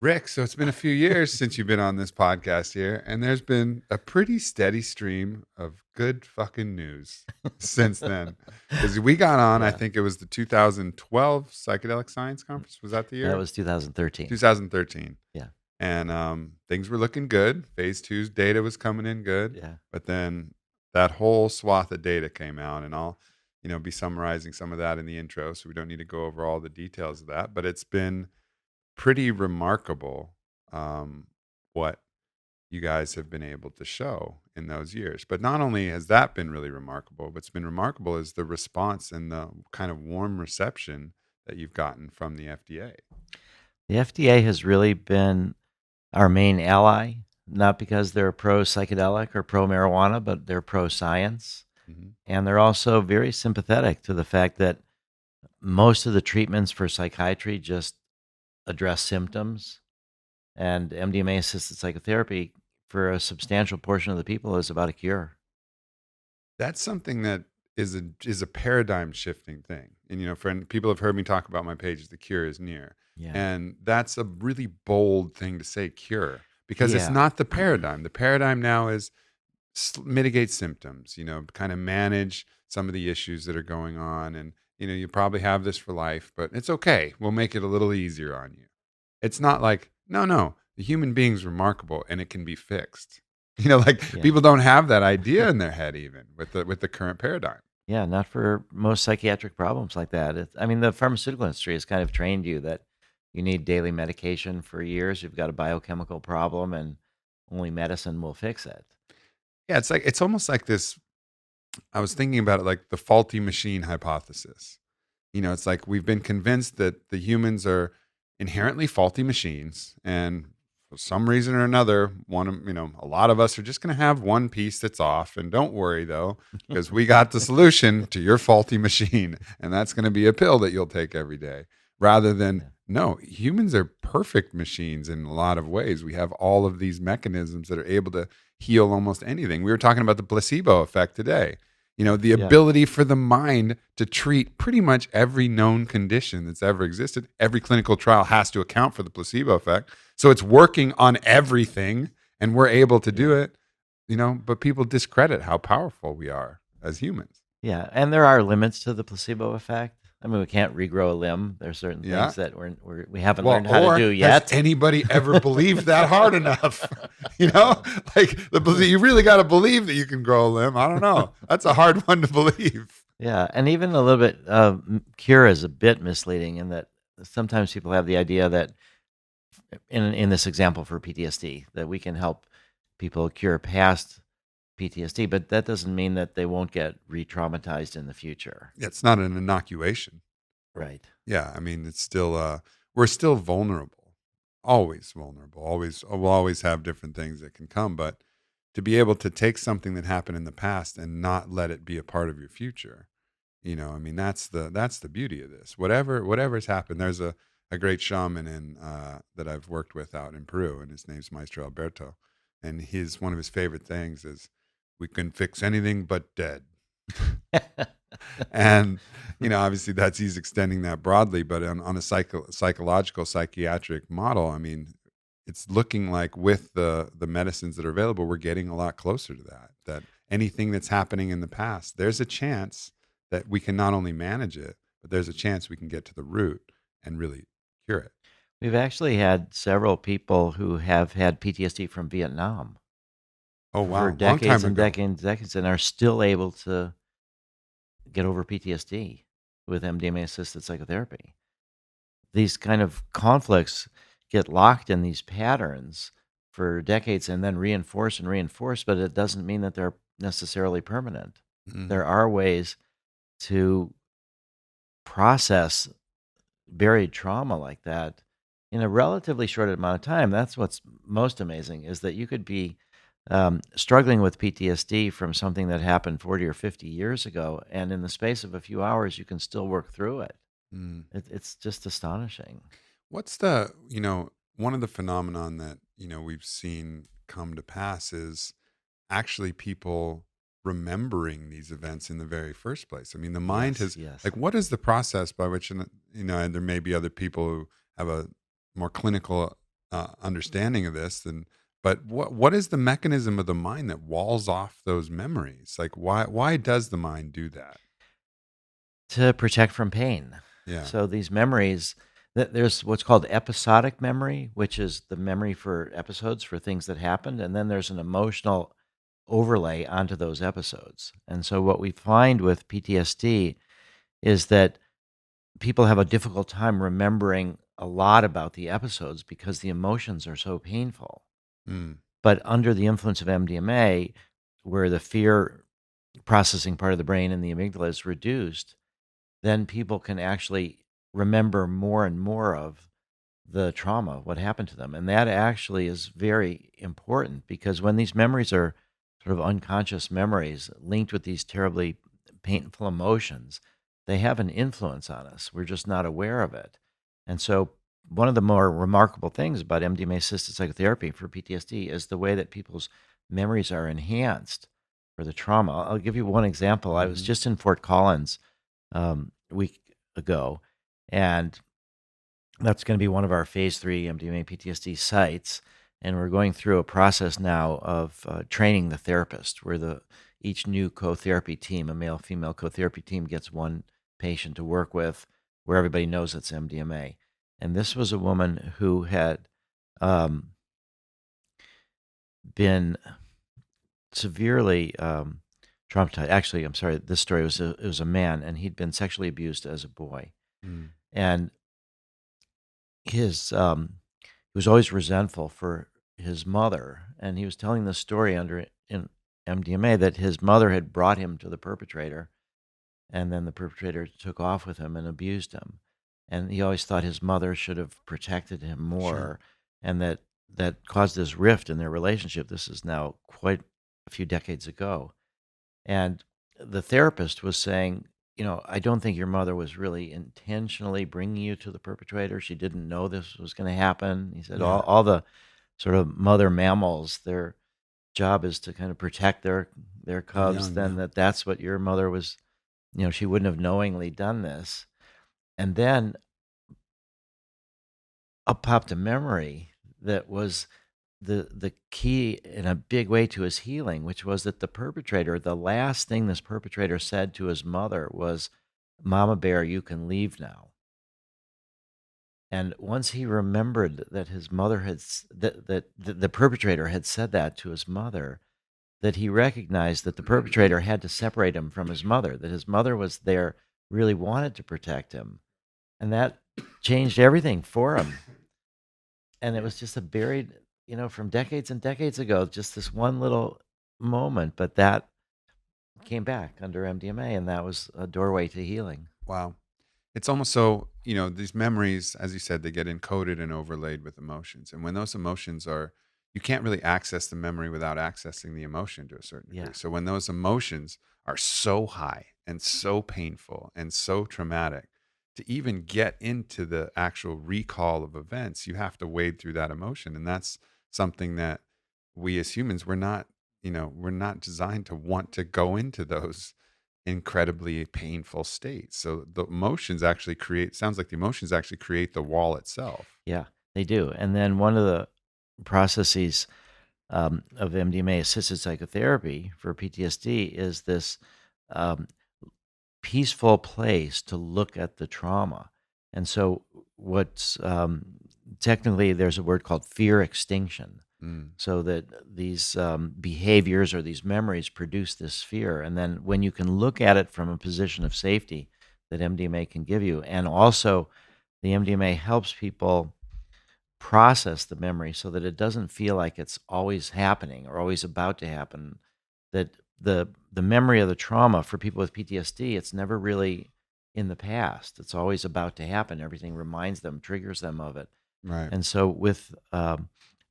Rick, so it's been a few years since you've been on this podcast here, and there's been a pretty steady stream of good fucking news since then. Because we got on, I Yeah, think it was the 2012 Psychedelic Science Conference. Was that the that year? was 2013. 2013. Yeah, And things were looking good. Phase two's data was coming in good. yeah. But then that whole swath of data came out, and I'll, be summarizing some of that in the intro, so we don't need to go over all the details of that. But it's been pretty remarkable what you guys have been able to show in those years. But not only has that been really remarkable, what's been remarkable is the response and the kind of warm reception that you've gotten from the FDA. The FDA has really been our main ally, not because they're pro psychedelic or pro marijuana, but they're pro science. Hmm. And they're also very sympathetic to the fact that most of the treatments for psychiatry just address symptoms. And MDMA assisted psychotherapy, for a substantial portion of the people, is about a cure. That's something that is a paradigm shifting thing. And people have heard me talk about my pages, the cure is near. Yeah. And that's a really bold thing to say, cure, because it's Yeah. not the paradigm. The paradigm now is mitigate symptoms, kind of manage some of the issues that are going on. And, you probably have this for life, but it's okay. We'll make it a little easier on you. It's not like, no, the human being's remarkable and it can be fixed. Yeah. People don't have that idea in their head, even with the current paradigm. Yeah, not for most psychiatric problems like that. I mean, the pharmaceutical industry has kind of trained you that you need daily medication for years. You've got a biochemical problem, and only medicine will fix it. Yeah, it's almost like this. I was thinking about it like the faulty machine hypothesis. It's like we've been convinced that the humans are inherently faulty machines, and for some reason or another, a lot of us are just going to have one piece that's off. And don't worry though, because we got the solution to your faulty machine, and that's going to be a pill that you'll take every day. Rather than, Yeah. no, humans are perfect machines in a lot of ways. We have all of these mechanisms that are able to heal almost anything. We were talking about the placebo effect today. The Yeah. ability for the mind to treat pretty much every known condition that's ever existed. Every clinical trial has to account for the placebo effect. So it's working on everything, and we're able to do Yeah. it, but people discredit how powerful we are as humans. Yeah, and there are limits to the placebo effect. I mean, we can't regrow a limb. There's certain Yeah. things that we haven't Well, learned how to or do has yet. anybody ever believed that hard enough? Like you really got to believe that you can grow a limb. I don't know. That's a hard one to believe. Yeah, and even a little bit cure is a bit misleading in that sometimes people have the idea that in this example for PTSD that we can help people cure past PTSD, but that doesn't mean that they won't get re-traumatized in the future. It's not an inoculation. Right. Yeah, I mean, it's still we're still vulnerable, always vulnerable. Always, we'll always have different things that can come, but to be able to take something that happened in the past and not let it be a part of your future, I mean, that's the beauty of this. Whatever's happened, there's a great shaman in that I've worked with out in Peru, and his name's Maestro Alberto, and his one of his favorite things is we can fix anything but dead. And obviously that's he's extending that broadly, but on a psychological psychiatric model, I mean, it's looking like with the medicines that are available, we're getting a lot closer to that anything that's happening in the past, there's a chance that we can not only manage it, but there's a chance we can get to the root and really cure it. We've actually had several people who have had PTSD from Vietnam Oh for wow, long decades time and ago. decades and are still able to get over PTSD with MDMA assisted psychotherapy. These kind of conflicts get locked in these patterns for decades and then reinforce, but it doesn't mean that they're necessarily permanent. Mhm. There are ways to process buried trauma like that in a relatively short amount of time. That's what's most amazing is that you could be struggling with PTSD from something that happened 40 or 50 years ago, and in the space of a few hours, you can still work through it. Mm. It's just astonishing. What's the, one of the phenomenon that, we've seen come to pass is actually people remembering these events in the very first place. I mean, the mind Yes, has, yes. like, what is the process by which, and there may be other people who have a more clinical understanding of this. And but what is the mechanism of the mind that walls off those memories? Like why does the mind do that? To protect from pain. Yeah. So these memories, there's what's called episodic memory, which is the memory for episodes for things that happened, and then there's an emotional overlay onto those episodes. And so what we find with PTSD is that people have a difficult time remembering a lot about the episodes because the emotions are so painful. Mm, But under the influence of MDMA, where the fear processing part of the brain and the amygdala is reduced, then people can actually remember more and more of the trauma, what happened to them. And that actually is very important because when these memories are sort of unconscious memories linked with these terribly painful emotions, they have an influence on us. We're just not aware of it. And so, one of the more remarkable things about MDMA assisted psychotherapy for PTSD is the way that people's memories are enhanced for the trauma. I'll give you one example. I was mhm. just in Fort Collins a week ago, and that's going to be one of our phase 3 MDMA PTSD sites. And we're going through a process now of training the therapist, where each new co-therapy team, a male female co-therapy team, gets one patient to work with, where everybody knows it's MDMA. And this was a woman who had um, been severely traumatized. Actually, I'm sorry, this story was it was a man, and he'd been sexually abused as a boy, Mm, and his he was always resentful for his mother, and he was telling the story under in MDMA that his mother had brought him to the perpetrator, and then the perpetrator took off with him and abused him, and he always thought his mother should have protected him sure. more, and that caused this rift in their relationship. This is now quite a few decades ago, and the therapist was saying, I don't think your mother was really intentionally bringing you to the perpetrator. She didn't know this was going to happen. He said Yeah. all the sort of mother mammals, their job is to kind of protect their They're cubs. young. Then Yeah. that's what your mother was. She wouldn't have knowingly done this. And then up popped a memory that was the key in a big way to his healing, which was that the last thing this perpetrator said to his mother was, "Mama Bear, you can leave now." And once he remembered that his mother had that the perpetrator had said that to his mother, that he recognized that the perpetrator had to separate him from his mother, that his mother was there, really wanted to protect him, and that changed everything for him. And it was just a buried, from decades and decades ago, just this one little moment, but that came back under MDMA, and that was a doorway to healing. Wow. It's almost so, these memories, as you said, they get encoded and overlaid with emotions. And when those emotions are, you can't really access the memory without accessing the emotion to a certain Yeah. degree. So when those emotions are so high and so painful and so traumatic, to even get into the actual recall of events, you have to wade through that emotion. And that's something that we as humans, we're not designed to want to go into those incredibly painful state. So the emotions actually create sounds like the emotions actually create the wall itself. Yeah, they do. And then one of the processes of MDMA assisted psychotherapy for PTSD is this um, peaceful place to look at the trauma. And so, what's technically there's a word called fear extinction. Mm, So that these behaviors or these memories produce this fear. And then when you can look at it from a position of safety that MDMA can give you, and also the MDMA helps people process the memory so that it doesn't feel like it's always happening or always about to happen. That the memory of the trauma for people with PTSD, it's never really in the past. It's always about to happen. Everything reminds them, triggers them of it. right. And so with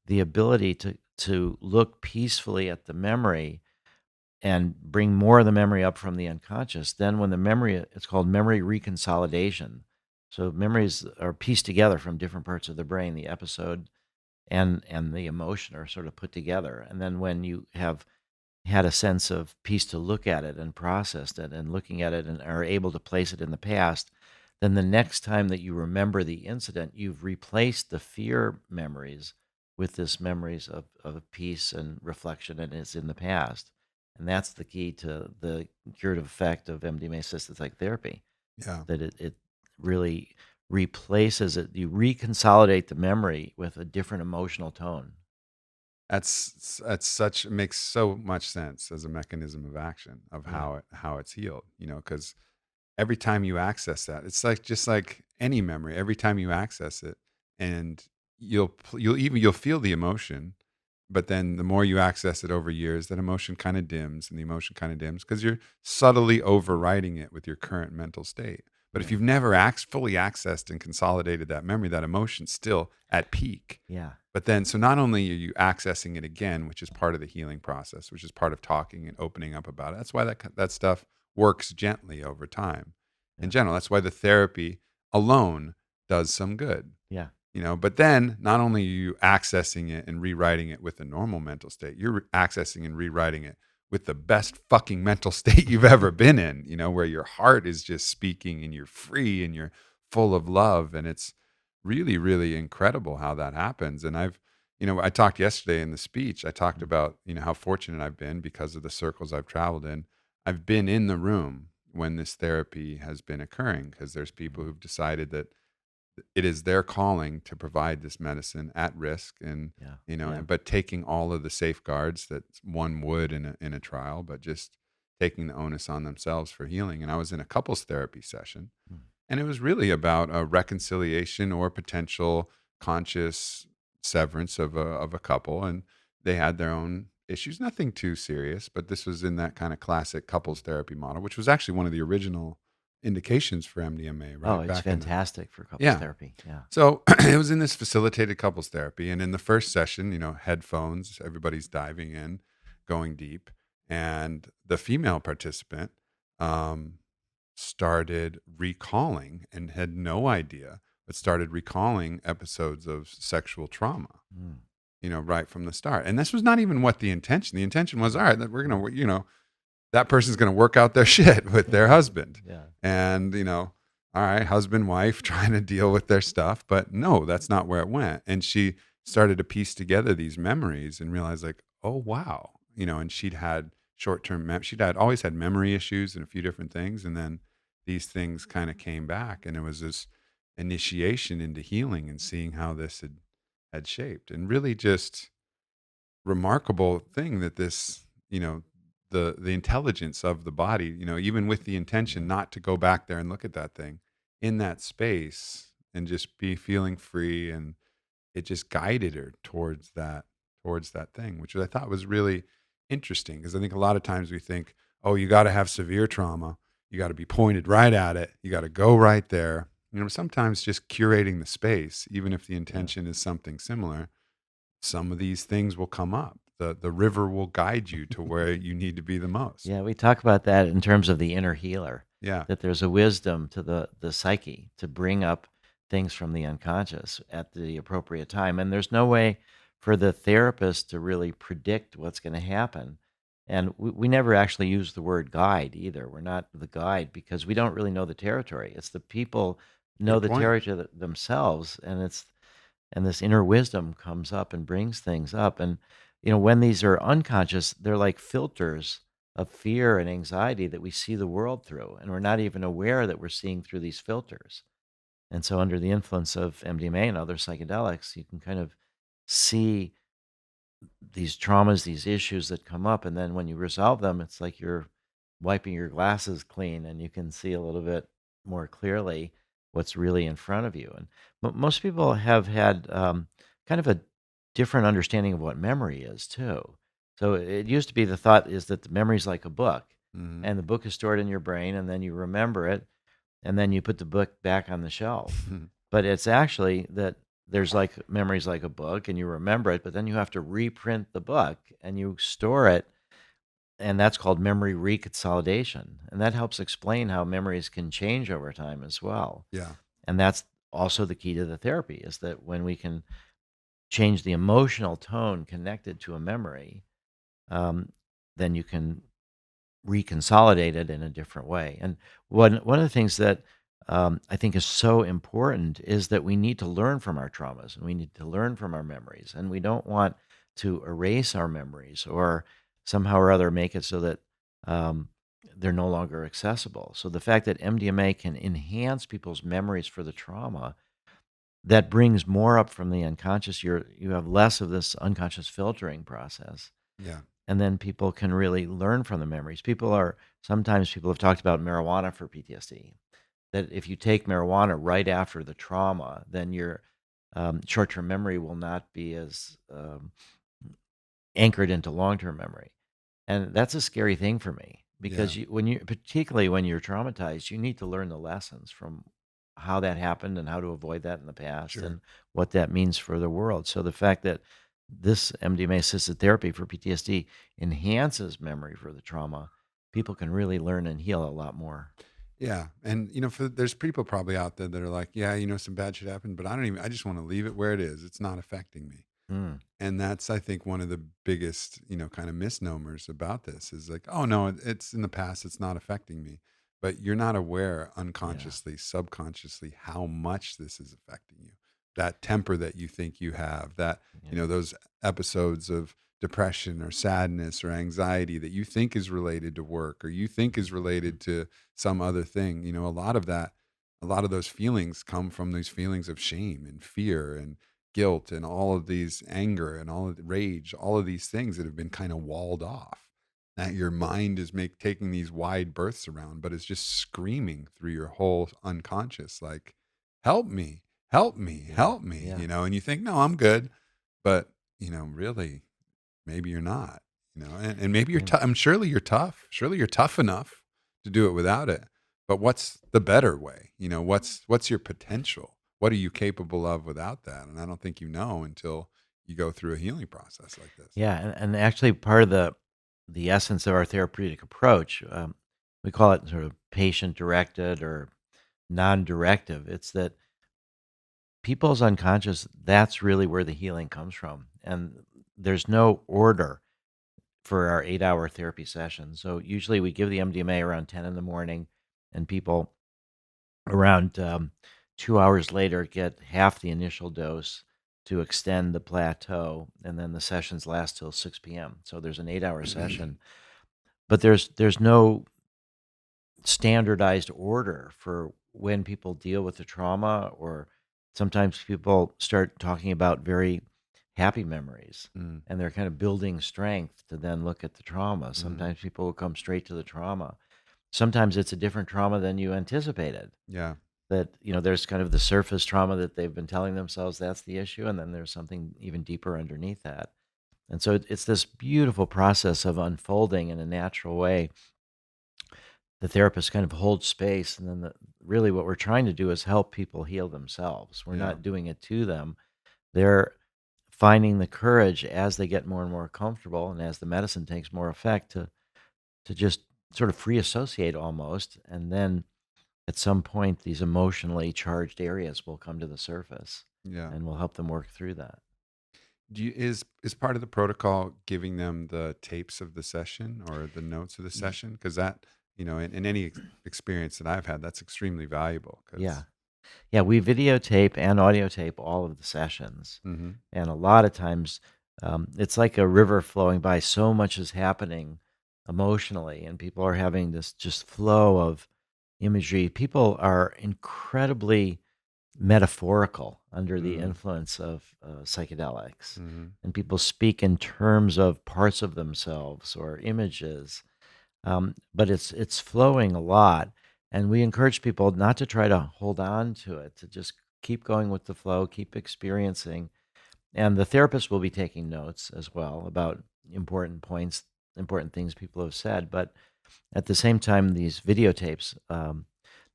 the ability to look peacefully at the memory and bring more of the memory up from the unconscious, then when the memory, it's called memory reconsolidation. So memories are pieced together from different parts of the brain. The episode and the emotion are sort of put together. And then when you have had a sense of peace to look at it and processed it and looking at it and are able to place it in the past, then the next time that you remember the incident, you've replaced the fear memories with this memories of peace and reflection, and it's in the past. And that's the key to the curative effect of MDMA-assisted psychotherapy, Yeah. that it really replaces it. You reconsolidate the memory with a different emotional tone. That's such makes so much sense as a mechanism of action of Yeah. how it's healed, because every time you access that, it's like just like any memory. Every time you access it, and you'll feel the emotion, but then the more you access it over years, that emotion kind of dims, and the emotion kind of dims because you're subtly overriding it with your current mental state. But if Yeah. you've never fully accessed and consolidated that memory, that emotion's still at peak. Yeah. But then, so not only are you accessing it again, which is part of the healing process, which is part of talking and opening up about it. That's why that stuff works gently over time. In Yeah. general, that's why the therapy alone does some good. Yeah. But then not only are you accessing it and rewriting it with a normal mental state, you're accessing and rewriting it with the best fucking mental state you've ever been in, where your heart is just speaking and you're free and you're full of love. And it's really, really incredible how that happens. And I talked yesterday in the speech, I talked Mm. about, how fortunate I've been because of the circles I've traveled in. I've been in the room when this therapy has been occurring because there's people Mhm. who've decided that it is their calling to provide this medicine at risk, and Yeah. Yeah. but taking all of the safeguards that one would in a trial, but just taking the onus on themselves for healing. And I was in a couples therapy session, Mm. and it was really about a reconciliation or potential conscious severance of a couple, and they had their own issues, nothing too serious, but this was in that kind of classic couples therapy model, which was actually one of the original indications for MDMA, Oh, right it's back in the fantastic for couples yeah. therapy. Yeah. So it was in this facilitated couples therapy. And in the first session, headphones, everybody's diving in, going deep. And the female participant um, started recalling and had no idea, but started recalling episodes of sexual trauma, Mm. right from the start. And this was not even what the intention. The intention was, all right, that we're going to, that person's going to work out their shit with their husband. Yeah. And, all right, husband, wife trying to deal with their stuff. But no, that's not where it went. And she started to piece together these memories and realized, like, oh, wow. And she'd had she'd always had memory issues and a few different things. And then these things kind of came back. And it was this initiation into healing and seeing how this had shaped, and really just remarkable thing that this, the intelligence of the body, even with the intention Yeah. not to go back there and look at that thing in that space and just be feeling free, and it just guided her towards that thing, which I thought was really interesting because I think a lot of times we think, oh, you got to have severe trauma, you got to be pointed right at it, you got to go right there. Sometimes just curating the space, even if the Yeah. intention is something similar, some of these things will come up. The river will guide you to where you need to be the most. Yeah, we talk about that in terms of the inner healer, Yeah. that there's a wisdom to the psyche to bring up things from the unconscious at the appropriate time. And there's no way for the therapist to really predict what's going to happen. And we never actually use the word guide either. We're not the guide because we don't really know the territory. It's the people know Good the point. territory themselves, and this inner wisdom comes up and brings things up. And when these are unconscious, they're like filters of fear and anxiety that we see the world through, and we're not even aware that we're seeing through these filters. And so under the influence of MDMA and other psychedelics, you can kind of see these traumas, these issues that come up, and then when you resolve them, it's like you're wiping your glasses clean, and you can see a little bit more clearly what's really in front of you. And most people have had kind of a different understanding of what memory is too. So it used to be the thought is that the memory is like a book, Mhm. and the book is stored in your brain, and then you remember it, and then you put the book back on the shelf. But it's actually that there's like memories like a book and you remember it, but then you have to reprint the book and you store it. And that's called memory reconsolidation. And that helps explain how memories can change over time as well. Yeah. And that's also the key to the therapy is that when we can change the emotional tone connected to a memory, um, then you can reconsolidate it in a different way. And one of the things that I think is so important is that we need to learn from our traumas and we need to learn from our memories. And we don't want to erase our memories or somehow or other make it so that um, they're no longer accessible. So the fact that MDMA can enhance people's memories for the trauma, that brings more up from the unconscious. You have less of this unconscious filtering process. Yeah. And then people can really learn from the memories. Sometimes people have talked about marijuana for PTSD, that if you take marijuana right after the trauma, then your short-term memory will not be as anchored into long-term memory, and that's a scary thing for me Yeah. because particularly when you're traumatized, you need to learn the lessons from how that happened and how to avoid that in the past Sure. and what that means for the world. So the fact that this MDMA-assisted therapy for PTSD enhances memory for the trauma, people can really learn and heal a lot more. Yeah, and there's people probably out there that are like, yeah, some bad shit happened, but I just want to leave it where it is. It's not affecting me. Mm, And that's, I think, one of the biggest, kind of misnomers about this is like, oh no, it's in the past, it's not affecting me. But you're not aware yeah, unconsciously, subconsciously, how much this is affecting you. That temper that you think you have, that, yeah. those episodes of depression or sadness or anxiety that you think is related to work or you think is Mhm. related to some other thing. A lot of those feelings come from these feelings of shame and fear and guilt and all of these anger and all of the rage, all of these things that have been kind of walled off. That your mind is taking these wide berths around, but it's just screaming through your whole unconscious, like, help me, help me, Yeah, help me, yeah, and you think, no, I'm good. But, really, maybe you're not, and maybe you're yeah, tough. I'm surely you're tough. Surely you're tough enough to do it without it. But what's the better way? What's your potential? What are you capable of without that? And I don't think you know until you go through a healing process like this. yeah, and actually part of the essence of our therapeutic approach, we call it sort of patient-directed or non-directive. It's that people's unconscious, that's really where the healing comes from, and there's no order for our 8-hour therapy session. So usually we give the MDMA around 10 in the morning, and people around 2 hours later get half the initial dose to extend the plateau, and then the sessions last till 6 p.m. So there's an 8-hour session, but there's no standardized order for when people deal with the trauma, or sometimes people start talking about very happy memories Mm, and they're kind of building strength to then look at the trauma. mhm. Sometimes people will come straight to the trauma. Sometimes it's a different trauma than you anticipated. Yeah, That, there's kind of the surface trauma that they've been telling themselves that's the issue, and then there's something even deeper underneath that. And so it's this beautiful process of unfolding in a natural way. The therapist kind of holds space, and then really what we're trying to do is help people heal themselves. We're yeah, not doing it to them. They're finding the courage as they get more and more comfortable and as the medicine takes more effect to just sort of free associate almost, and then at some point these emotionally charged areas will come to the surface yeah. and we'll help them work through that. Is part of the protocol giving them the tapes of the session or the notes of the Y- session? Because that, in any experience that I've had, that's extremely valuable. Yeah. Because, Yeah, we videotape and audio tape all of the sessions. hmm And a lot of times, it's like a river flowing by. So much is happening emotionally, and people are having this just flow of imagery. People are incredibly metaphorical under the mm, influence of psychedelics. hmm And people speak in terms of parts of themselves or images, but it's flowing a lot, and we encourage people not to try to hold on to it, to just keep going with the flow, keep experiencing. And the therapist will be taking notes as well about important points, important things people have said. But at the same time, these videotapes,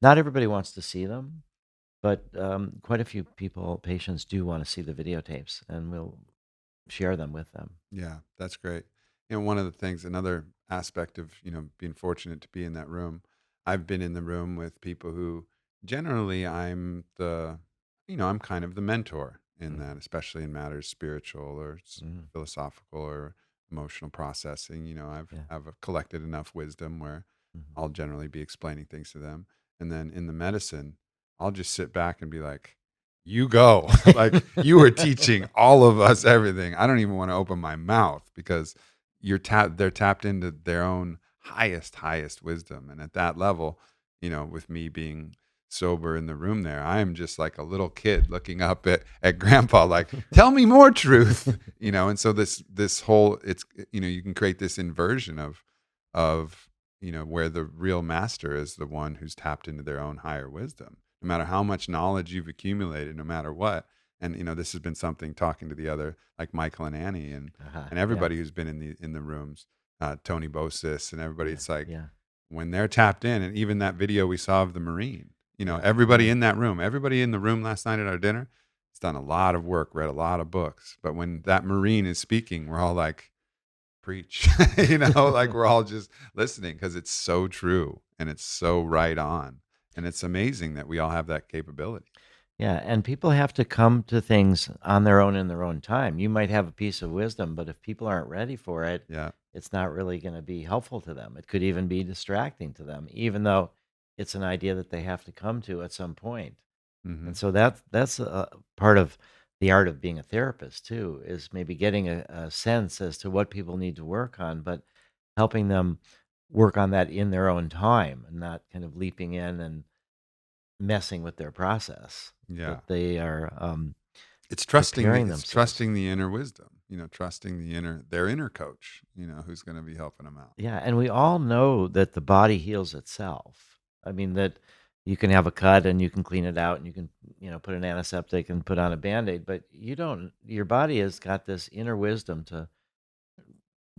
not everybody wants to see them, but quite a few patients do want to see the videotapes, and we'll share them with them. yeah, that's great. One of the things, another aspect of being fortunate to be in that room, I've been in the room with people who generally I'm kind of the mentor in Mm, that, especially in matters spiritual or mm, philosophical or emotional processing. yeah. I've collected enough wisdom where Mhm. I'll generally be explaining things to them. And then in the medicine, I'll just sit back and be like, you go. Like, you are teaching all of us everything. I don't even want to open my mouth because they're tapped into their own highest wisdom. And at that level, with me being sober in the room there, I am just like a little kid looking up at grandpa, like, tell me more truth, and so this whole, it's, you can create this inversion of where the real master is the one who's tapped into their own higher wisdom, no matter how much knowledge you've accumulated, no matter what. And this has been something, talking to the other, like Michael and Annie, and Yeah. everybody who's been in the rooms, Tony Bosis and everybody. Yeah. It's like, Yeah. when they're tapped in, and even that video we saw of the Marine, Yeah. everybody Yeah. in that room, everybody in the room last night at our dinner has done a lot of work, read a lot of books. But when that Marine is speaking, we're all like, preach, like we're all just listening because it's so true and it's so right on. And it's amazing that we all have that capability. Yeah, and people have to come to things on their own in their own time. You might have a piece of wisdom, but if people aren't ready for it, Yeah. it's not really going to be helpful to them. It could even be distracting to them, even though it's an idea that they have to come to at some point. Hmm. And so that's a part of the art of being a therapist too, is maybe getting a sense as to what people need to work on, but helping them work on that in their own time and not kind of leaping in and messing with their process, Yeah. that they are It's preparing it's themselves. trusting the inner wisdom, trusting their inner coach, who's going to be helping them out. Yeah, and we all know that the body heals itself. I mean that you can have a cut and you can clean it out and you can, put an antiseptic and put on a band-aid, but you don't your body has got this inner wisdom to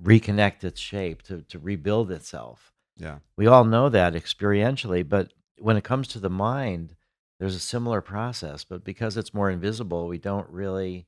reconnect its shape, to rebuild itself. Yeah. We all know that experientially, but when it comes to the mind, there's a similar process, but because it's more invisible, we don't really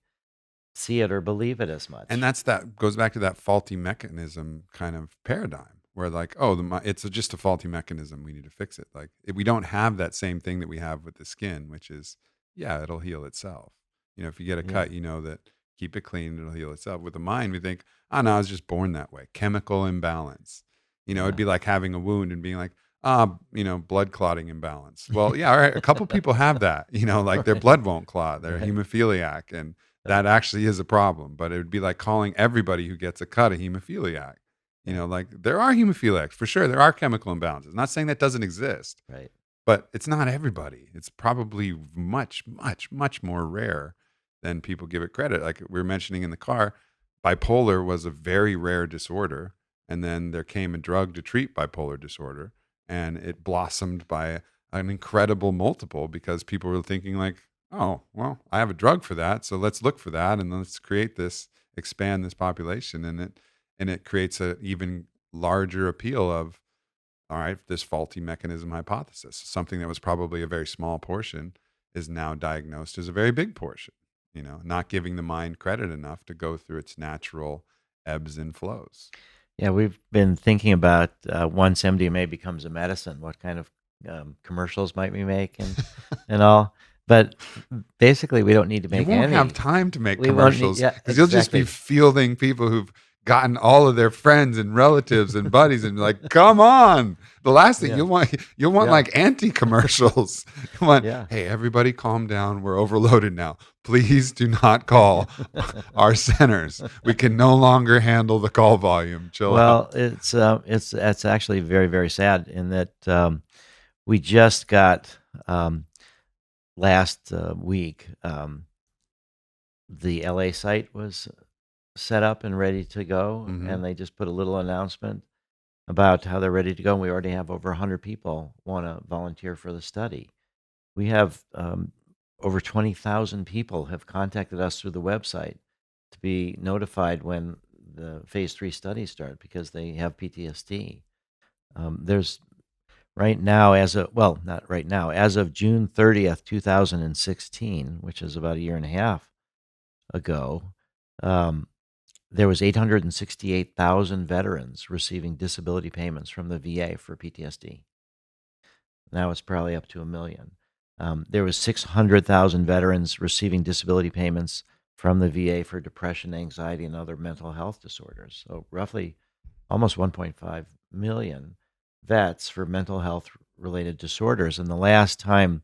see it or believe it as And much. that goes back to that faulty mechanism kind of paradigm where, like, oh, it's just a faulty mechanism. We need to fix it. Like, if we don't have that same thing that we have with the skin, which is, yeah, it'll heal itself. If you get a Yeah. cut, that keep it clean, it'll heal itself. With the mind, we think, oh, no, I was just born that way. Chemical imbalance. It'd Yeah. be like having a wound and being like, blood clotting imbalance. Well, yeah, all right. A couple people have that, like their Right. blood won't clot. They're Right. hemophiliac, and Right. that actually is a problem. But it would be like calling everybody who gets a cut a hemophiliac. Yeah. Like, there are hemophiliacs for sure. There are chemical imbalances. I'm not saying that doesn't exist, Right. but it's not everybody. It's probably much, much, much more rare than people give it credit. Like we were mentioning in the car, bipolar was a very rare disorder. And then there came a drug to treat bipolar disorder, and it blossomed by an incredible multiple because people were thinking, like, oh, well, I have a drug for that. So let's look for that and let's create this, expand this population. And it creates a even larger appeal of, all right, this faulty mechanism hypothesis. Something that was probably a very small portion is now diagnosed as a very big portion, not giving the mind credit enough to go through its natural ebbs and flows. Yeah, we've been thinking about once MDMA becomes a medicine, what kind of commercials might we make and all. But basically, we don't need to You make won't have any. time to make We won't need. commercials Yeah, because you'll just be exactly. fielding people who've gotten all of their friends and relatives and buddies and like, come on. The last thing Yeah, you'll want yeah, like anti commercials. You want, yeah. hey, everybody calm down. We're overloaded now. Please do not call our centers. We can no longer handle the call volume. Chill out. Well, it's actually very very sad in that we just got last week the LA site was set up and ready to go, Hmm. and they just put a little announcement about how they're ready to go. And we already have over 100 people want to volunteer for the study. We have over 20,000 people have contacted us through the website to be notified when the phase 3 studies start because they have PTSD. There's right now, not right now, as of June 30th, 2016, which is about a year and a half ago, um, there was 868,000 veterans receiving disability payments from the VA for PTSD. Now it's probably up to 1 million. There was 600,000 veterans receiving disability payments from the VA for depression, anxiety, and other mental health disorders. So roughly almost 1.5 million vets for mental health related disorders. And the last time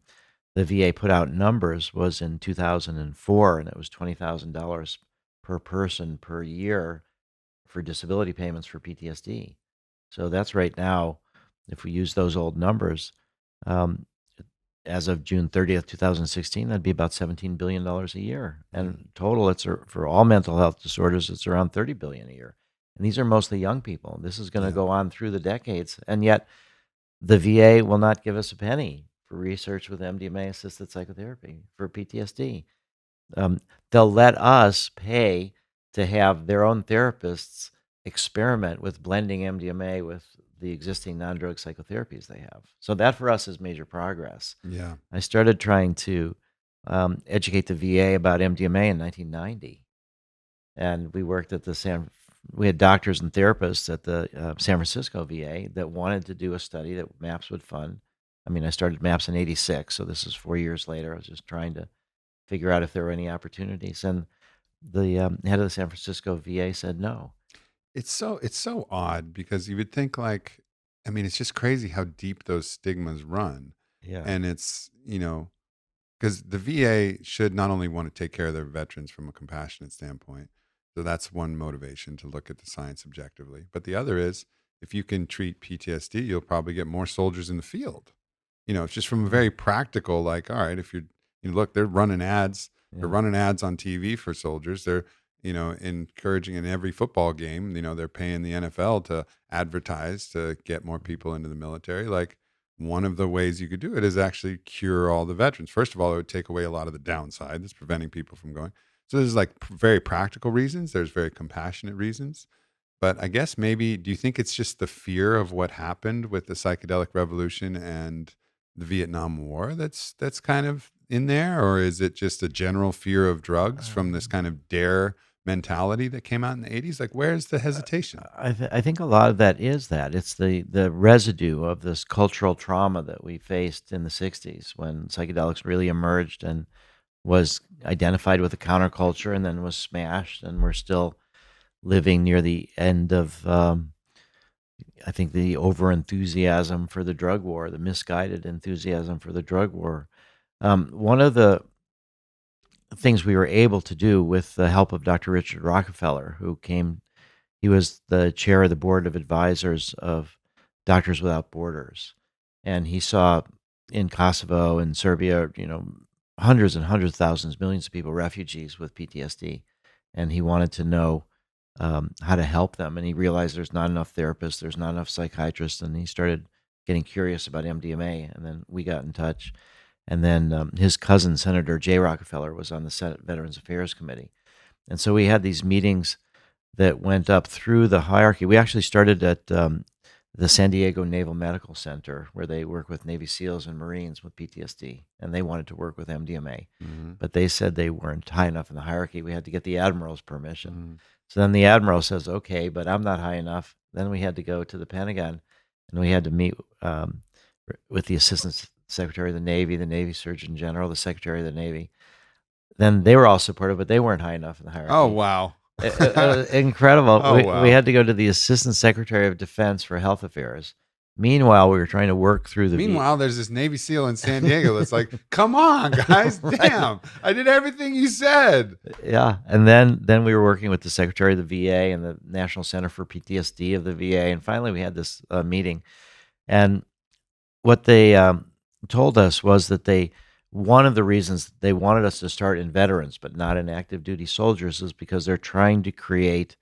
the VA put out numbers was in 2004, and it was $20,000 per person per year for disability payments for PTSD. So that's right now, if we use those old numbers, um, as of June 30th, 2016, that'd be about $17 billion a year. And total, for all mental health disorders, it's around $30 billion a year. And these are mostly young people. This is going to Yeah. go on through the decades. And yet the VA will not give us a penny for research with MDMA-assisted psychotherapy for PTSD. Um, they'll let us pay to have their own therapists experiment with blending MDMA with the existing non-drug psychotherapies they have. So that for us is major progress. Yeah. I started trying to educate the VA about MDMA in 1990, and we had doctors and therapists at the San Francisco VA that wanted to do a study that MAPS would fund. I mean, I started MAPS in '86, so this is 4 years later. I was just trying to figure out if there were any opportunities, and the head of the San Francisco VA said no. It's so odd because you would think like, I mean, it's just crazy how deep those stigmas run. Yeah. And it's, because the VA should not only want to take care of their veterans from a compassionate standpoint. So that's one motivation to look at the science objectively. But the other is if you can treat PTSD, you'll probably get more soldiers in the field. It's just from a very practical, like, all right, if look, they're running ads, they're Yeah. running ads on TV for soldiers. They're, encouraging in every football game, they're paying the NFL to advertise to get more people into the military. Like, one of the ways you could do it is actually cure all the veterans. First of all, it would take away a lot of the downside that's preventing people from going. So there's like very practical reasons. There's very compassionate reasons. But I guess maybe, do you think it's just the fear of what happened with the psychedelic revolution and the Vietnam War that's kind of in there, or is it just a general fear of drugs from this kind of dare mentality that came out in the '80s? Like, where's the hesitation? I think a lot of that is that it's the residue of this cultural trauma that we faced in the '60s when psychedelics really emerged and was identified with a counterculture and then was smashed, and we're still living near the end of I think the over enthusiasm for the drug war, the misguided enthusiasm for the drug war. One of the things we were able to do with the help of Dr. Richard Rockefeller, he was the chair of the board of advisors of Doctors Without Borders. And he saw in Kosovo and Serbia, hundreds and hundreds of thousands, millions of people, refugees with PTSD. And he wanted to know how to help them. And he realized there's not enough therapists, there's not enough psychiatrists. And he started getting curious about MDMA. And then we got in touch. And then his cousin, Senator Jay Rockefeller, was on the Senate Veterans Affairs Committee. And so we had these meetings that went up through the hierarchy. We actually started at the San Diego Naval Medical Center, where they work with Navy SEALs and Marines with PTSD, and they wanted to work with MDMA. But they said they weren't high enough in the hierarchy. We had to get the admiral's permission. So then the admiral says, okay, but I'm not high enough. Then we had to go to the Pentagon, and we had to meet with the Assistant Secretary of the Navy Surgeon General, the Secretary of the Navy. Then they were all supportive, but they weren't high enough in the hierarchy. Oh, wow. Incredible. Oh, we, wow. we had to go to the Assistant Secretary of Defense for Health Affairs. Meanwhile, we were trying to work through the Meanwhile, there's this Navy SEAL in San Diego that's like, come on, guys, damn, I did everything you said. Yeah, and then we were working with the Secretary of the VA and the National Center for PTSD of the VA, and finally we had this meeting. And what they told us was that one of the reasons they wanted us to start in veterans but not in active duty soldiers is because they're trying to create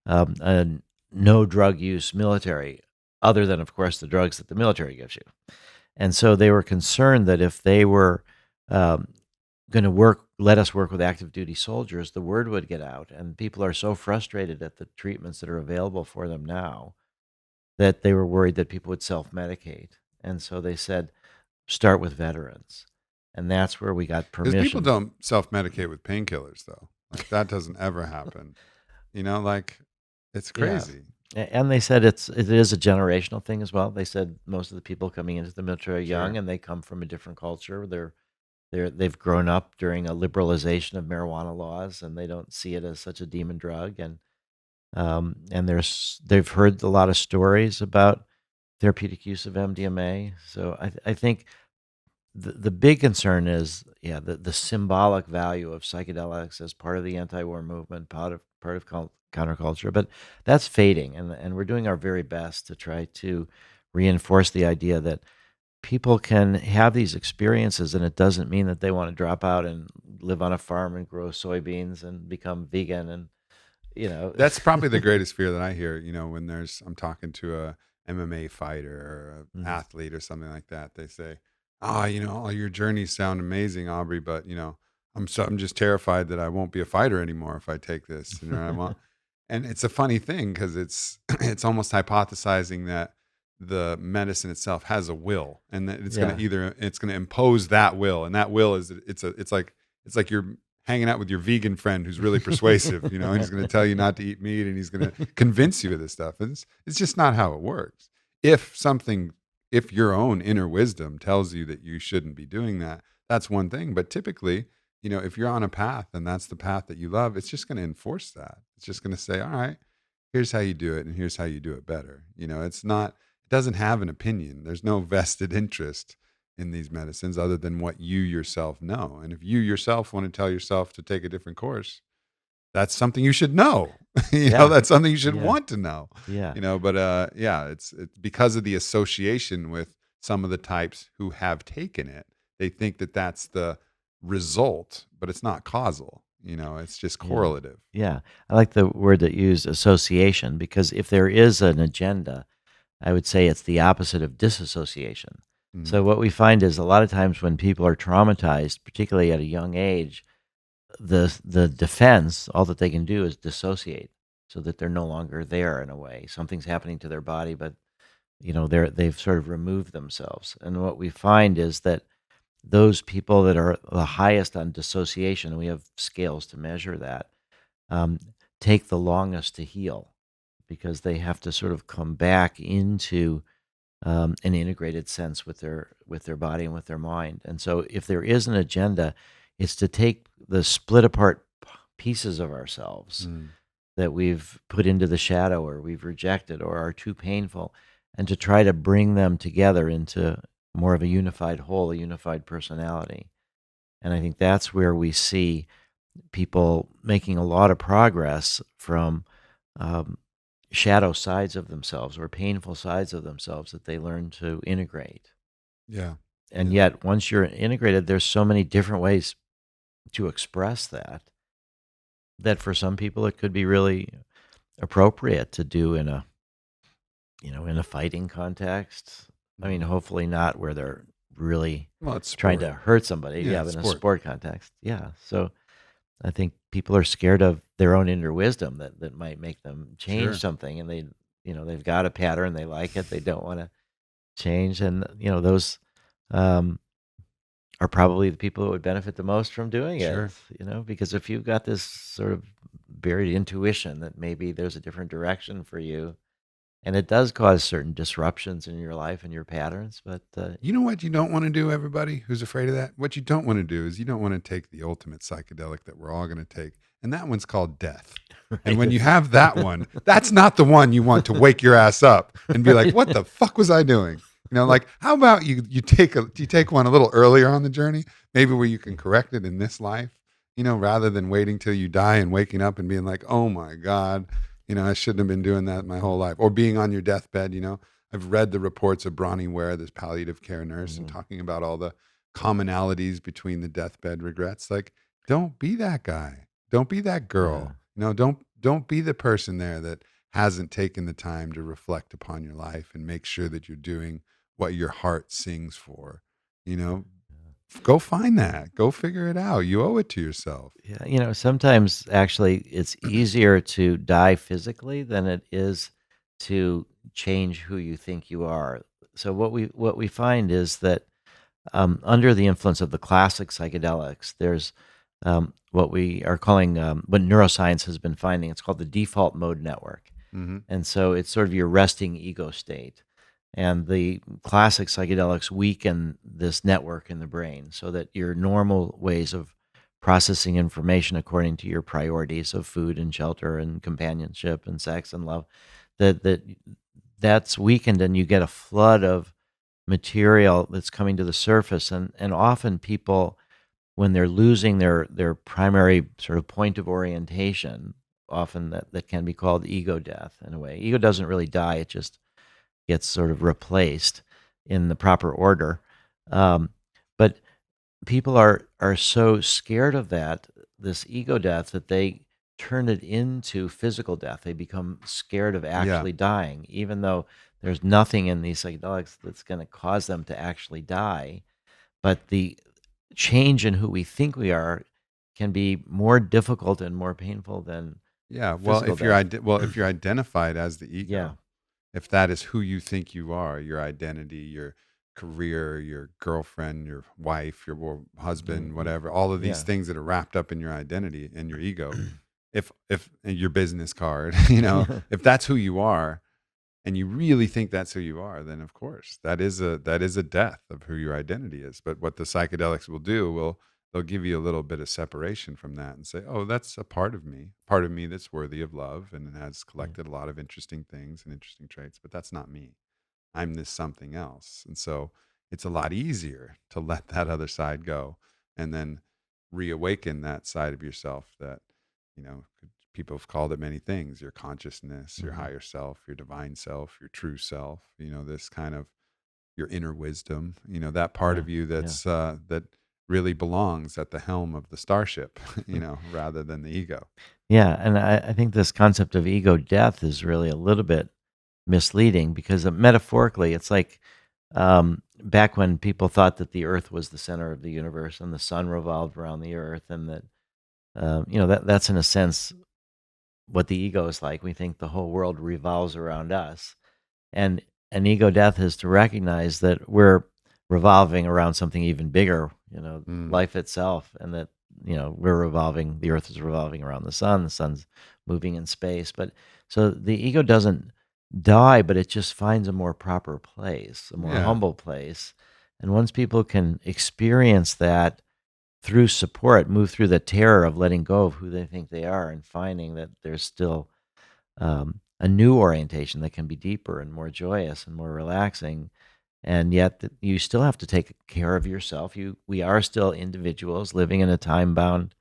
a no drug use military, other than, of course, the drugs that the military gives you. And so they were concerned that if they were going to let us work with active duty soldiers, the word would get out. And people are so frustrated at the treatments that are available for them now that they were worried that people would self-medicate. And so they said, start with veterans. And that's where we got permission. Because people don't self-medicate with painkillers, though. Like, that doesn't ever happen. Like, it's crazy. And they said it is a generational thing as well. They said most of the people coming into the military are young, Sure. and they come from a different culture. They've grown up during a liberalization of marijuana laws, and they don't see it as such a demon drug. And they've heard a lot of stories about therapeutic use of MDMA. So I think the big concern is, yeah, the symbolic value of psychedelics as part of the anti-war movement, part of counterculture, but that's fading, and we're doing our very best to try to reinforce the idea that people can have these experiences, and it doesn't mean that they want to drop out and live on a farm and grow soybeans and become vegan and you know. That's probably the greatest fear that I hear, when I'm talking to a MMA fighter or an Mhm. athlete or something like that. They say, "Ah, all your journeys sound amazing, Aubrey, but I'm just terrified that I won't be a fighter anymore if I take this." And it's a funny thing because it's it's almost hypothesizing that the medicine itself has a will, and that Yeah. it's going to impose that will, and that will is it's like you're hanging out with your vegan friend who's really persuasive, and he's going to tell you not to eat meat, and he's going to convince you of this stuff. And it's just not how it works. If something, if your own inner wisdom tells you that you shouldn't be doing that, that's one thing. But typically, if you're on a path and that's the path that you love, it's just going to enforce that. It's just going to say, all right, here's how you do it, and here's how you do it better. It's not, it doesn't have an opinion. There's no vested interest in these medicines other than what you yourself know. And if you yourself want to tell yourself to take a different course, that's something you should know. Yeah. That's something you should Yeah. want to know. Yeah. But yeah, it's because of the association with some of the types who have taken it. They think that that's the result, but it's not causal. It's just Yeah. correlative. Yeah. I like the word that you used, association, because if there is an agenda, I would say it's the opposite of disassociation. Mhm. So what we find is a lot of times when people are traumatized, particularly at a young age, the defense, all that they can do is dissociate so that they're no longer there in a way. Something's happening to their body, but they've sort of removed themselves. And what we find is that those people that are the highest on dissociation, and we have scales to measure that, um, take the longest to heal because they have to sort of come back into an integrated sense with their body and with their mind. And so, if there is an agenda, it's to take the split apart pieces of ourselves Mm. that we've put into the shadow or we've rejected or are too painful, and to try to bring them together into more of a unified whole, a unified personality. And I think that's where we see people making a lot of progress from um, shadow sides of themselves or painful sides of themselves that they learn to integrate. Yeah. And Yeah. yet, once you're integrated, there's so many different ways to express that for some people it could be really appropriate to do in a fighting context. I mean, Mhm. hopefully not where they're really Well, it's trying sport. to hurt somebody. Yeah, Yeah, it's but in a sport. sport context. Yeah. So I think people are scared of their own inner wisdom that might make them change Sure. something, and they've got a pattern, they like it, they don't want to change, and those um, are probably the people that would benefit the most from doing it. Sure. Because if you've got this sort of buried intuition that maybe there's a different direction for you, and it does cause certain disruptions in your life and your patterns, but You know what you don't want to do, everybody who's afraid of that? What you don't want to do is you don't want to take the ultimate psychedelic that we're all going to take. And that one's called death. And right, when you have that one, that's not the one you want to wake your ass up and be like, right. what the fuck was I doing? Like, how about you take one a little earlier on the journey, maybe where you can correct it in this life, rather than waiting till you die and waking up and being like, oh my God, I shouldn't have been doing that my whole life. Or being on your deathbed. I've read the reports of Bronnie Ware, this palliative care nurse, and Mhm. talking about all the commonalities between the deathbed regrets. Like, don't be that guy. Don't be that Yeah. girl. Don't be the person there that hasn't taken the time to reflect upon your life and make sure that you're doing what your heart sings for. You know, go find that. Go figure it out. You owe it to yourself. Yeah, sometimes actually it's easier to die physically than it is to change who you think you are. So what we find is that under the influence of the classic psychedelics, there's what we are calling what neuroscience has been finding. It's called the default mode network, Hmm. and so it's sort of your resting ego state. And the classic psychedelics weaken this network in the brain so that your normal ways of processing information according to your priorities of food and shelter and companionship and sex and love, that's weakened, and you get a flood of material that's coming to the surface, and often people, when they're losing their primary sort of point of orientation, often that can be called ego death in a way. Ego doesn't really die; it just gets sort of replaced in the proper order. Um, but people are so scared of this ego death, that they turn it into physical death. They become scared of Yeah. actually dying, even though there's nothing in these psychedelics that's going to cause them to actually die. But the change in who we think we are can be more difficult and more painful than Yeah. Well, physical death. if you're identified as the Yeah. ego, if that is who you think you are, your identity, your career, your girlfriend, your wife, your husband, whatever, all of these Yeah. things that are wrapped up in your identity and your ego, if and your business card, if that's who you are, and you really think that's who you are, then of course that is a death of who your identity is. But what the psychedelics will do, they'll give you a little bit of separation from that and say, oh, that's a part of me that's worthy of love and has Mm. collected a lot of interesting things and interesting traits, but that's not me. I'm this something else. And so it's a lot easier to let that other side go and then reawaken that side of yourself that, people have called it many things: your consciousness, your Mhm. higher self, your divine self, your true self, this kind of your inner wisdom, that part Yeah. of you Yeah. that really belongs at the helm of the starship, rather than the ego. Yeah, and I think this concept of ego death is really a little bit misleading, because metaphorically, it's like, back when people thought that the Earth was the center of the universe and the sun revolved around the Earth, and that, that's in a sense what the ego is like. We think the whole world revolves around us. And an ego death is to recognize that we're revolving around something even bigger, Mm, life itself, and that, we're revolving, the earth is revolving around the sun's moving in space. But so the ego doesn't die, but it just finds a more proper place, a more yeah. humble place. And once people can experience that through support, move through the terror of letting go of who they think they are, and finding that there's still, a new orientation that can be deeper and more joyous and more relaxing, and yet you still have to take care of yourself. We are still individuals living in a time bound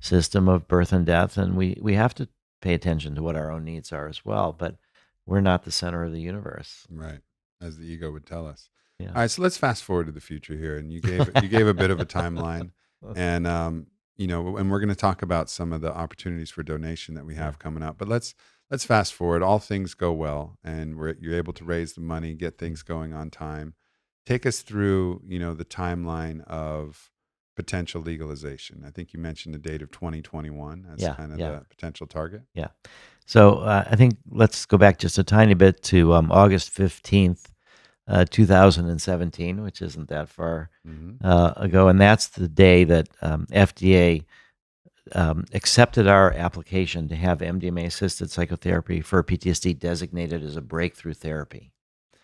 system of birth and death, and we have to pay attention to what our own needs are as well. But we're not the center of the universe. Right, as the ego would tell us. Yeah. All right, so let's fast forward to the future here, and you gave a bit of a timeline, and and we're going to talk about some of the opportunities for donation that we Yeah. have coming up. But let's fast forward. All things go well, and you're able to raise the money, get Mm. things going on time. Take us through, the timeline of potential legalization. I think you mentioned the date of 2021 as Yeah. kind of Yeah. the potential target. Yeah. So I think let's go back just a tiny bit to August 15th, 2017, which isn't that far Hmm. ago, and that's the day that FDA accepted our application to have MDMA-assisted psychotherapy for PTSD designated as a breakthrough therapy.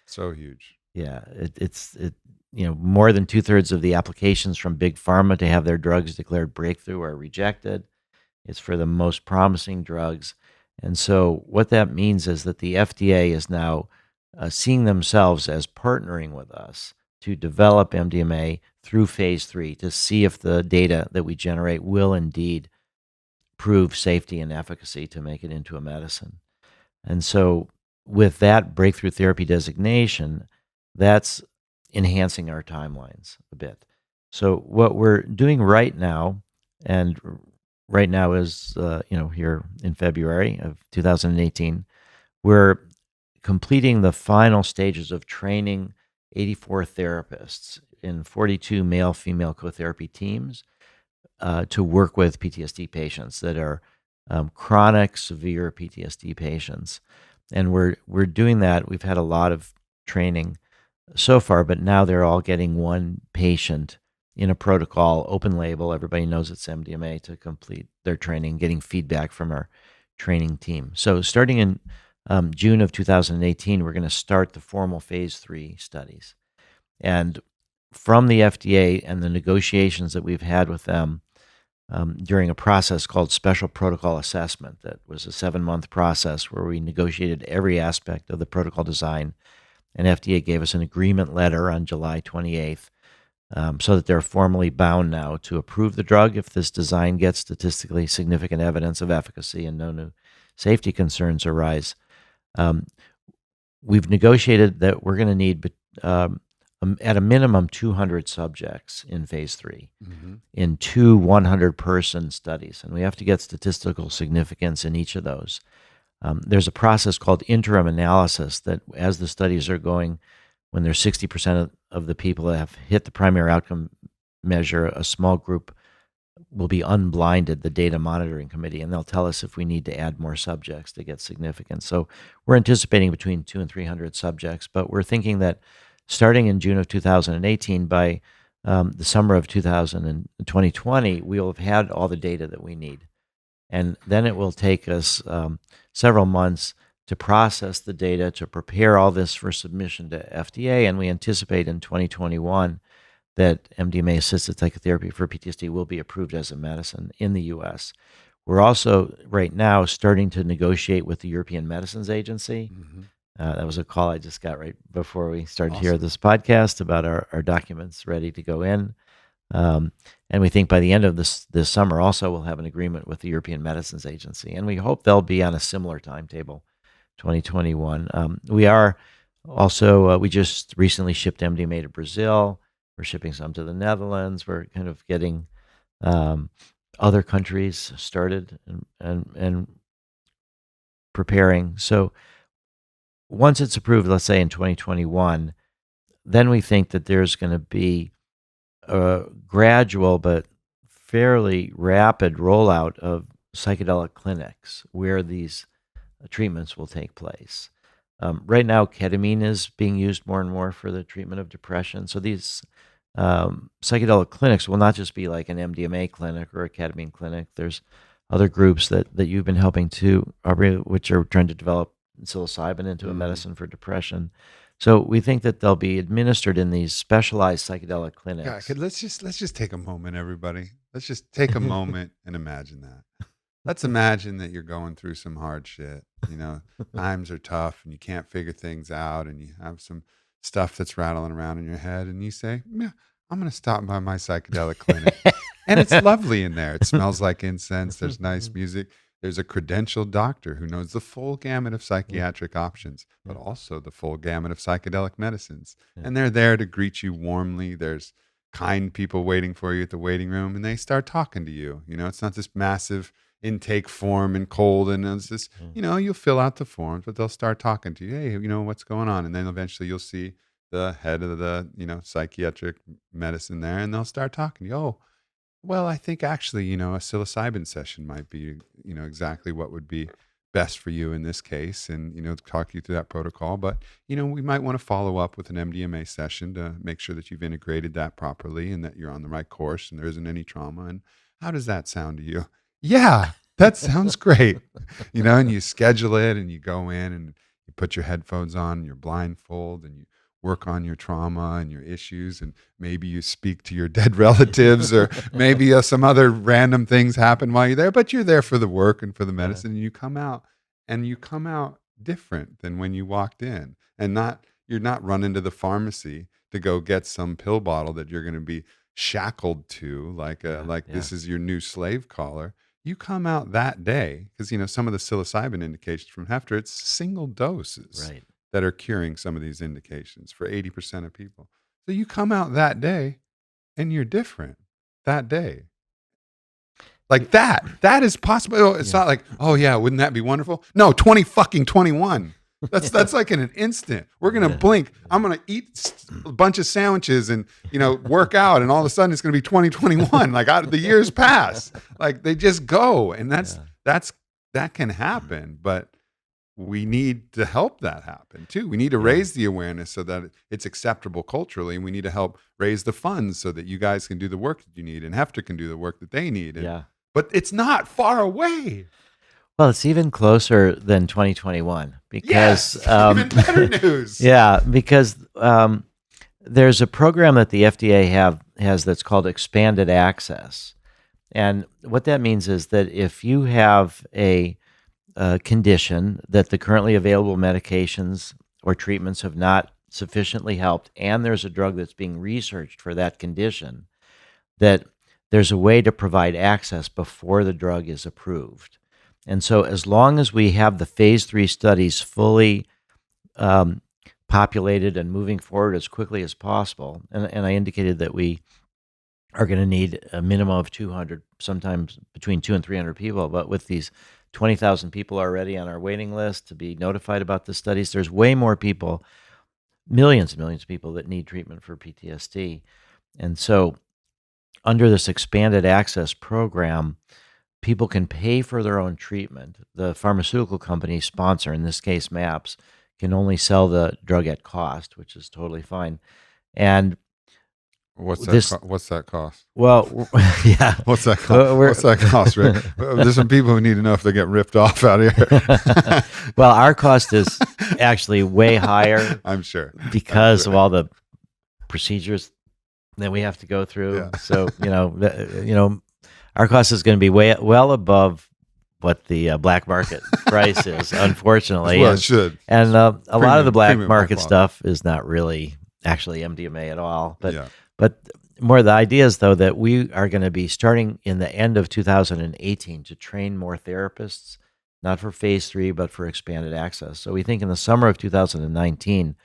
So huge. Yeah, more than two-thirds of the applications from big pharma to have their drugs declared breakthrough are rejected. It's for the most promising drugs. And so what that means is that the FDA is now seeing themselves as partnering with us to develop MDMA through phase 3, to see if the data that we generate will indeed prove safety and efficacy to make it into a medicine. And so with that breakthrough therapy designation, that's enhancing our timelines a bit. So what we're doing right now, and right now is, here in February of 2018, we're completing the final stages of training 84 therapists in 42 male female co-therapy teams to work with PTSD patients that are chronic, severe PTSD patients, and we're doing that. We've had a lot of training so far, but now they're all getting one patient in a protocol, open label. Everybody knows it's MDMA to complete their training, getting feedback from our training team. So starting in June of 2018, we're going to start the formal phase 3 studies, and from the FDA and the negotiations that we've had with them during a process called Special Protocol Assessment. That was a 7-month process where we negotiated every aspect of the protocol design. and FDA gave us an agreement letter on July 28th, so that they're formally bound now to approve the drug if this design gets statistically significant evidence of efficacy and no new safety concerns arise. Um, we've negotiated that we're going to need at a minimum 200 subjects in phase 3 in two 100-person studies, and we have to get statistical significance in each of those. There's a process called interim analysis that, as the studies are going, when there's 60% of the people that have hit the primary outcome measure, a small group will be unblinded, the data monitoring committee, and they'll tell us if we need to add more subjects to get significance. So we're anticipating between 200 and 300 subjects, but we're thinking that starting in June of 2018, by the summer of 2020, we will have had all the data that we need. And then it will take us several months to process the data, to prepare all this for submission to FDA, and we anticipate in 2021 that MDMA-assisted psychotherapy for PTSD will be approved as a medicine in the U.S. We're also right now starting to negotiate with the European Medicines Agency. That was a call I just got right before we started here this podcast about our documents ready to go in. And we think by the end of this summer also we'll have an agreement with the European Medicines Agency, and we hope they'll be on a similar timetable, 2021. We are also, we just recently shipped MDMA to Brazil. We're shipping some to the Netherlands. We're kind of getting other countries started and preparing. So once it's approved, let's say in 2021, then we think that there's going to be a gradual but fairly rapid rollout of psychedelic clinics where these treatments will take place. Right now, ketamine is being used more and more for the treatment of depression. So these psychedelic clinics will not just be like an MDMA clinic or a ketamine clinic. There's other groups that you've been helping to, Aubrey, which are trying to develop psilocybin into a medicine for depression. So we think that they'll be administered in these specialized psychedelic clinics. Yeah, let's just take a moment, everybody. Let's just take a moment and imagine that. Let's imagine that you're going through some hard shit. Times are tough and you can't figure things out, and you have some stuff that's rattling around in your head, and you say, "Yeah, I'm going to stop by my psychedelic clinic." And it's lovely in there. It smells like incense. There's nice music. There's a credentialed doctor who knows the full gamut of psychiatric options, but also the full gamut of psychedelic medicines. And they're there to greet you warmly. There's kind people waiting for you at the waiting room, and they start talking to you. It's not this massive intake form and cold, and it's just, you'll fill out the forms, but they'll start talking to you. Hey, what's going on? And then eventually you'll see the head of the, psychiatric medicine there, and they'll start talking to you. Oh, well, I think actually, a psilocybin session might be, exactly what would be best for you in this case, and, talk you through that protocol. But, we might want to follow up with an MDMA session to make sure that you've integrated that properly and that you're on the right course and there isn't any trauma. And how does that sound to you? Yeah, that sounds great. And you schedule it and you go in and you put your headphones on and you're blindfold and you work on your trauma and your issues, and maybe you speak to your dead relatives, or maybe some other random things happen while you're there, but you're there for the work and for the medicine, and you come out different than when you walked in, and you're not running to the pharmacy to go get some pill bottle that you're going to be shackled to like this is your new slave collar. You come out that day, because some of the psilocybin indications from Hefter, it's single doses, Right. that are curing some of these indications for 80% of people. So you come out that day and you're different that day. Like that is possible. It's not like, oh yeah, wouldn't that be wonderful? No, 2021. That's like in an instant. We're going to blink. I'm going to eat a bunch of sandwiches and, work out, and all of a sudden it's going to be 2021. Like the years pass. Like they just go. And that can happen, but we need to help that happen too. We need to raise the awareness so that it's acceptable culturally, and we need to help raise the funds so that you guys can do the work that you need, and Hefter can do the work that they need. But it's not far away. Well, it's even closer than 2021 because even better news. Yeah, because there's a program that the FDA has that's called expanded access, and what that means is that if you have a condition that the currently available medications or treatments have not sufficiently helped and there's a drug that's being researched for that condition, that there's a way to provide access before the drug is approved. And so, as long as we have the phase 3 studies fully um, populated and moving forward as quickly as possible, and I indicated that we are going to need a minimum of 200, sometimes between 2 and 300 people. But with these 20,000 people already on our waiting list to be notified about the studies, there's way more people, millions and millions of people that need treatment for PTSD. And so, under this expanded access program, people can pay for their own treatment. The pharmaceutical company sponsor, in this case, MAPS, can only sell the drug at cost, which is totally fine. And this, What's that cost? well, yeah, What's that cost? What's that cost, Rick? There's some people who need to know if they get ripped off out here. Well, our cost is actually way higher. I'm sure. Because of all the procedures that we have to go through. Yeah. So, our cost is going to be well above what the black market price is, unfortunately. Well, it should. And a lot of the black premium market high stuff is not really actually MDMA at all. But Yeah. but more the idea is, though, that we are going to be starting in the end of 2018 to train more therapists, not for phase 3, but for expanded access. So we think in the summer of 2019,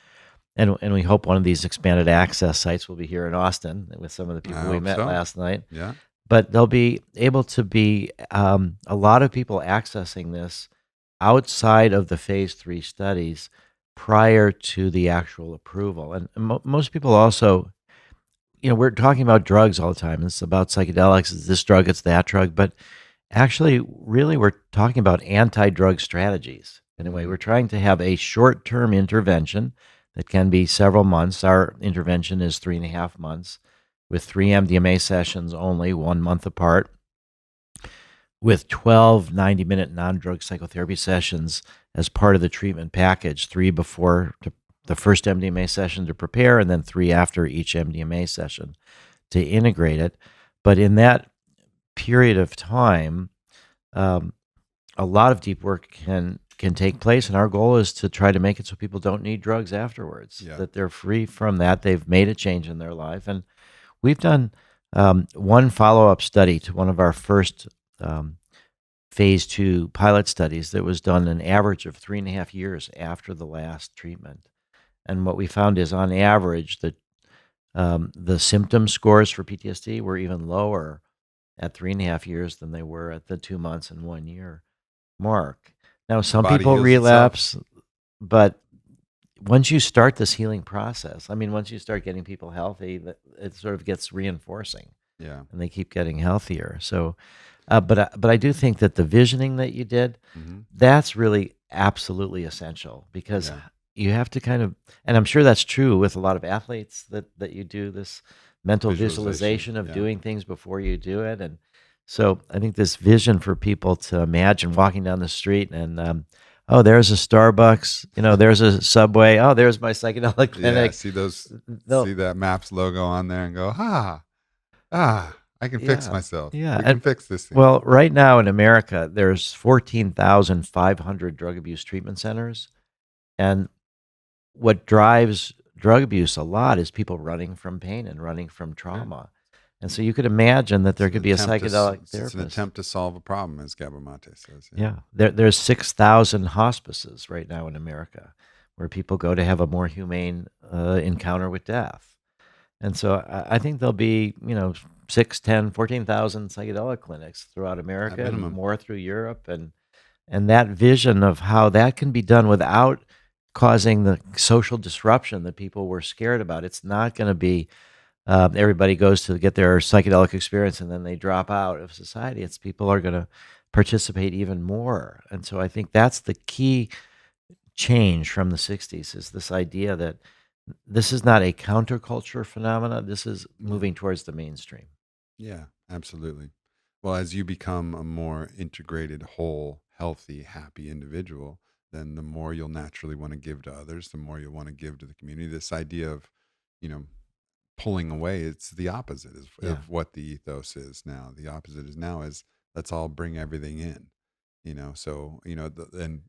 and we hope one of these expanded access sites will be here in Austin with some of the people we hope met so. last night. Yeah. But they'll be able to be a lot of people accessing this outside of the phase 3 studies prior to the actual approval. And most people also, we're talking about drugs all the time. It's about psychedelics. It's this drug, it's that drug. But actually, really, we're talking about anti-drug strategies. Anyway, we're trying to have a short-term intervention that can be several months. Our intervention is 3.5 months with 3 MDMA sessions only, 1 month apart, with 12 90-minute non-drug psychotherapy sessions as part of the treatment package, 3 before the first MDMA session to prepare, and then 3 after each MDMA session to integrate it. But in that period of time, a lot of deep work can take place, and our goal is to try to make it so people don't need drugs afterwards, that they're free from that. They've made a change in their life. And we've done one follow-up study to one of our first phase 2 pilot studies that was done an average of 3.5 years after the last treatment. And what we found is, on average, the symptom scores for PTSD were even lower at 3.5 years than they were at the 2 months and 1 year mark. Now, some people relapse, but once you start this healing process, once you start getting people healthy, it sort of gets reinforcing. Yeah. And they keep getting healthier. So, but I do think that the visioning that you did, that's really absolutely essential, because you have to kind of, and I'm sure that's true with a lot of athletes, that you do this mental visualization of doing things before you do it. And so I think this vision for people to imagine walking down the street and, oh, there's a Starbucks, there's a Subway. Oh, there's my psychedelic clinic. Yeah, see that MAPS logo on there and go, I can fix myself. Yeah. We can fix this thing. Well, right now in America, there's 14,500 drug abuse treatment centers. And what drives drug abuse a lot is people running from pain and running from trauma. And so you could imagine that there could be a psychedelic therapist. It's an attempt to solve a problem, as Gabor Mate says. Yeah. There's 6,000 hospices right now in America where people go to have a more humane encounter with death. And so I think there'll be, 6, 10, 14,000 psychedelic clinics throughout America, and more through Europe. And that vision of how that can be done without causing the social disruption that people were scared about. It's not going to be everybody goes to get their psychedelic experience and then they drop out of society. It's people are going to participate even more. And so I think that's the key change from the 60s, is this idea that this is not a counterculture phenomena. This is moving towards the mainstream. Yeah, absolutely. Well, as you become a more integrated, whole, healthy, happy individual, then the more you'll naturally want to give to others, the more you'll want to give to the community. This idea of, pulling away, it's the opposite of what the ethos is now. The opposite is let's all bring everything in, so, and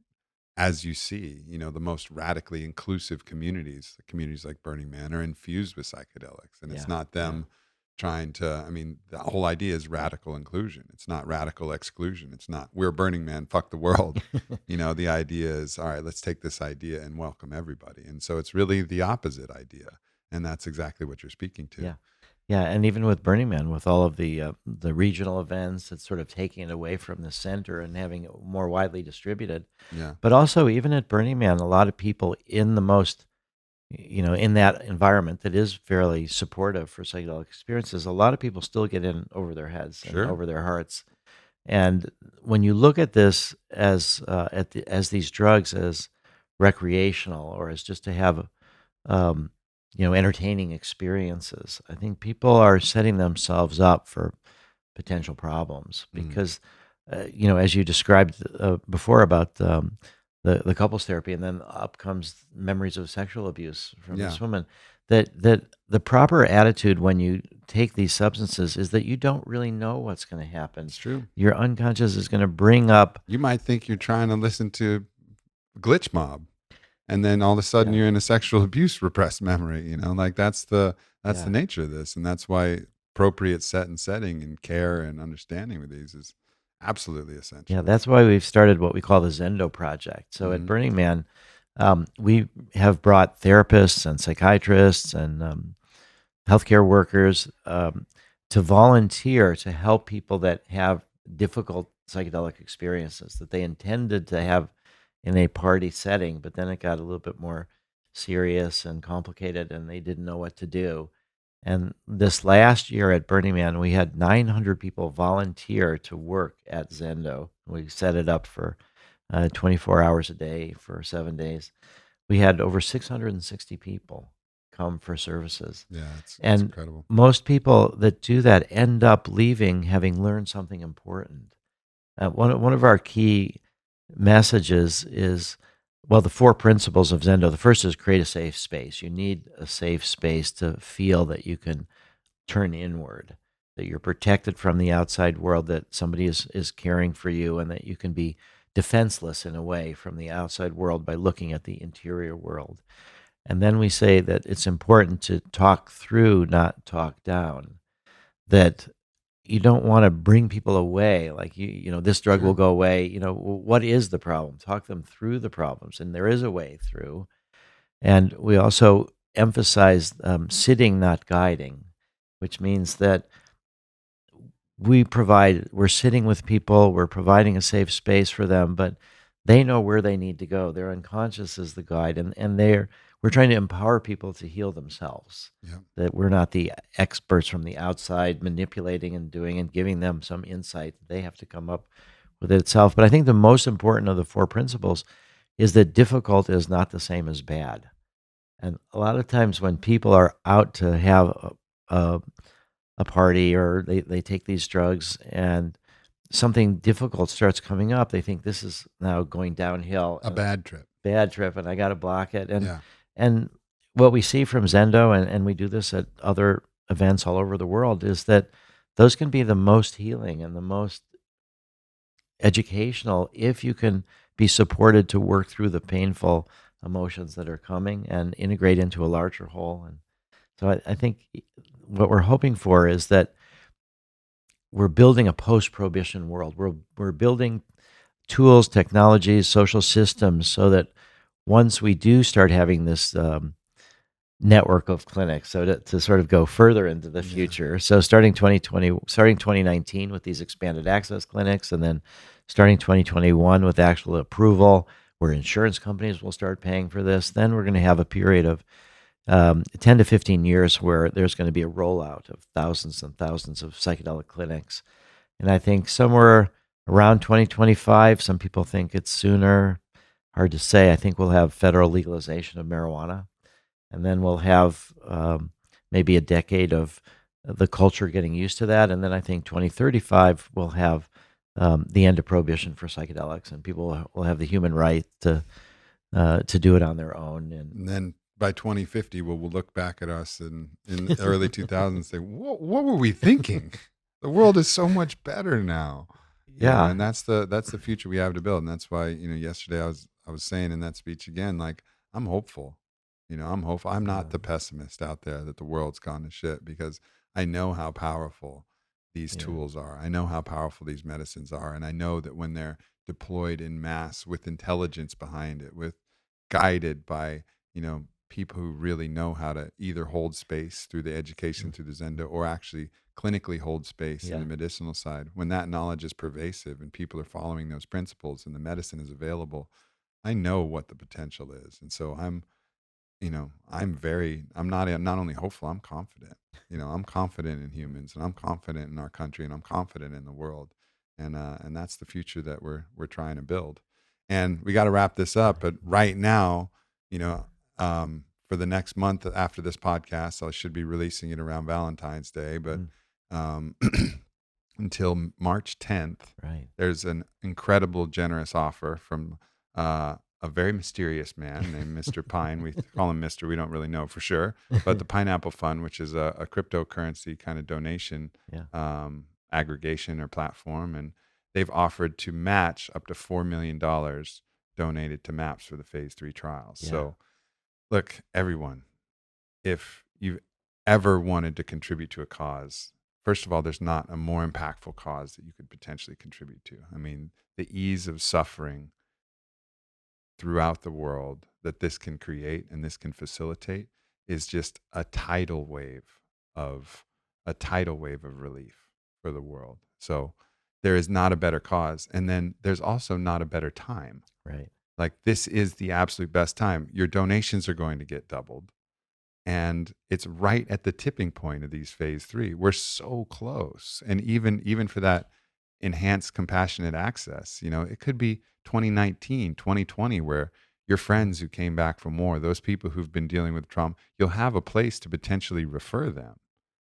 as you see, the most radically inclusive communities like Burning Man are infused with psychedelics. And it's Yeah, not yeah, them trying to, I mean, the whole idea is radical inclusion. It's not radical exclusion. It's not, we're Burning Man, fuck the world. The idea is, all right, let's take this idea and welcome everybody. And so it's really the opposite idea. And that's exactly what you're speaking to. yeah. Yeah, and even with Burning Man, with all of the regional events, it's sort of taking it away from the center and having it more widely distributed. Yeah. But also, even at Burning Man, a lot of people in the most, in that environment that is fairly supportive for psychedelic experiences, a lot of people still get in over their heads and Sure. over their hearts. And when you look at this as as these drugs as recreational or as just to have um, entertaining experiences, I think people are setting themselves up for potential problems Mm. because, as you described before about the couples therapy, and then up comes memories of sexual abuse from Yeah. this woman. That the proper attitude when you take these substances is that you don't really know what's going to happen. It's true. Your unconscious is going to bring up, You might think you're trying to listen to Glitch Mob, and then all of a sudden yeah, you're in a sexual abuse repressed memory. Like that's the yeah. nature of this, and that's why appropriate set and setting and care and understanding with these is absolutely Yeah, essential. that's why we've started what we call the Zendo project. So at Hmm. Burning Man, we have brought therapists and psychiatrists and healthcare workers to volunteer to help people that have difficult psychedelic experiences that they intended to have in a party setting, but then it got a little bit more serious and complicated, and they didn't know what to do. And this last year at Burning Man, we had 900 people volunteer to work at Zendo. We set it up for 24 hours a day for 7 days. We had over 660 people come for services. Yeah, it's And incredible. most people that do that end up leaving having learned something important. One of our key messages is, well, the four principles of Zendo. The first is create a safe space. You need a safe space to feel that you can turn inward, that you're protected from the outside world, that somebody is caring for you, and that you can be defenseless in a way from the outside world by looking at the interior world. And then we say that it's important to talk through, not talk down, that you don't want to bring people away like this drug will Sure. go away. What is the problem? Talk them through the problems, and there is a way through. And we also emphasize sitting, not guiding, which means that we're sitting with people, we're providing a safe space for them, but they know where they need to go. Their unconscious is the guide, and we're trying to empower people to heal themselves. Yeah. That we're not the experts from the outside manipulating and doing and giving them some insight. They have to come up with it itself. But I think the most important of the four principles is that difficult is not the same as bad. And a lot of times when people are out to have a, a party or they take these drugs and something difficult starts coming up, they think this is now going downhill A and bad trip. bad trip and I got to block it. Yeah. And what we see from Zendo, and we do this at other events all over the world, is that those can be the most healing and the most educational if you can be supported to work through the painful emotions that are coming and integrate into a larger whole. And so I think what we're hoping for is that we're building a post-prohibition world. We're building tools, technologies, social systems so that once we do start having this network of clinics, so to sort of go further into the Yeah. future. So starting 2019 with these expanded access clinics, and then starting 2021 with actual approval, where insurance companies will start paying for this. Then we're going to have a period of 10 to 15 years where there's going to be a rollout of thousands and thousands of psychedelic clinics. And I think somewhere around 2025, some people think it's sooner. Hard to say. I think we'll have federal legalization of marijuana. And then we'll have maybe a decade of the culture getting used to that. And then I think 2035 we'll have the end of prohibition for psychedelics, and people will have the human right to do it on their own. And then by 2050, we'll look back at us in the early 2000s and say, what were we thinking? The world is so much better now. Yeah, And that's the future we have to build. And that's why, yesterday I was saying in that speech again, like, I'm hopeful. I'm hopeful. I'm not the pessimist out there that the world's gone to shit, because I know how powerful these Yeah. tools are. I know how powerful these medicines are. And I know that when they're deployed in mass with intelligence behind it, with guided by, people who really know how to either hold space through the education through the Zenda, or actually clinically hold space in Yeah. the medicinal side, when that knowledge is pervasive and people are following those principles and the medicine is available, I know what the potential is. And so I'm not only hopeful, I'm confident. I'm confident in humans, and I'm confident in our country, and I'm confident in the world. And that's the future that we're trying to build. And we got to wrap this up, but right now, you know, for the next month after this podcast, I should be releasing it around Valentine's Day, but um until March 10th, Right. there's an incredible, generous offer from a very mysterious man named Mr. Pine. We call him Mr. We don't really know for sure, but the Pineapple Fund, which is a cryptocurrency kind of donation Yeah. aggregation or platform, and they've offered to match up to $4 million donated to MAPS for the phase 3 trials. Yeah. So, look, everyone, if you've ever wanted to contribute to a cause, first of all, there's not a more impactful cause that you could potentially contribute to. I mean, the ease of suffering throughout the world that this can create and this can facilitate is just a tidal wave of relief for the world. So there is not a better cause. And then there's also not a better time. Right. Like, this is the absolute best time. Your donations are going to get doubled. And it's right at the tipping point of these phase 3. We're so close. And even for that enhanced compassionate access, it could be 2019, 2020, where your friends who came back from war, those people who've been dealing with trauma, you'll have a place to potentially refer them.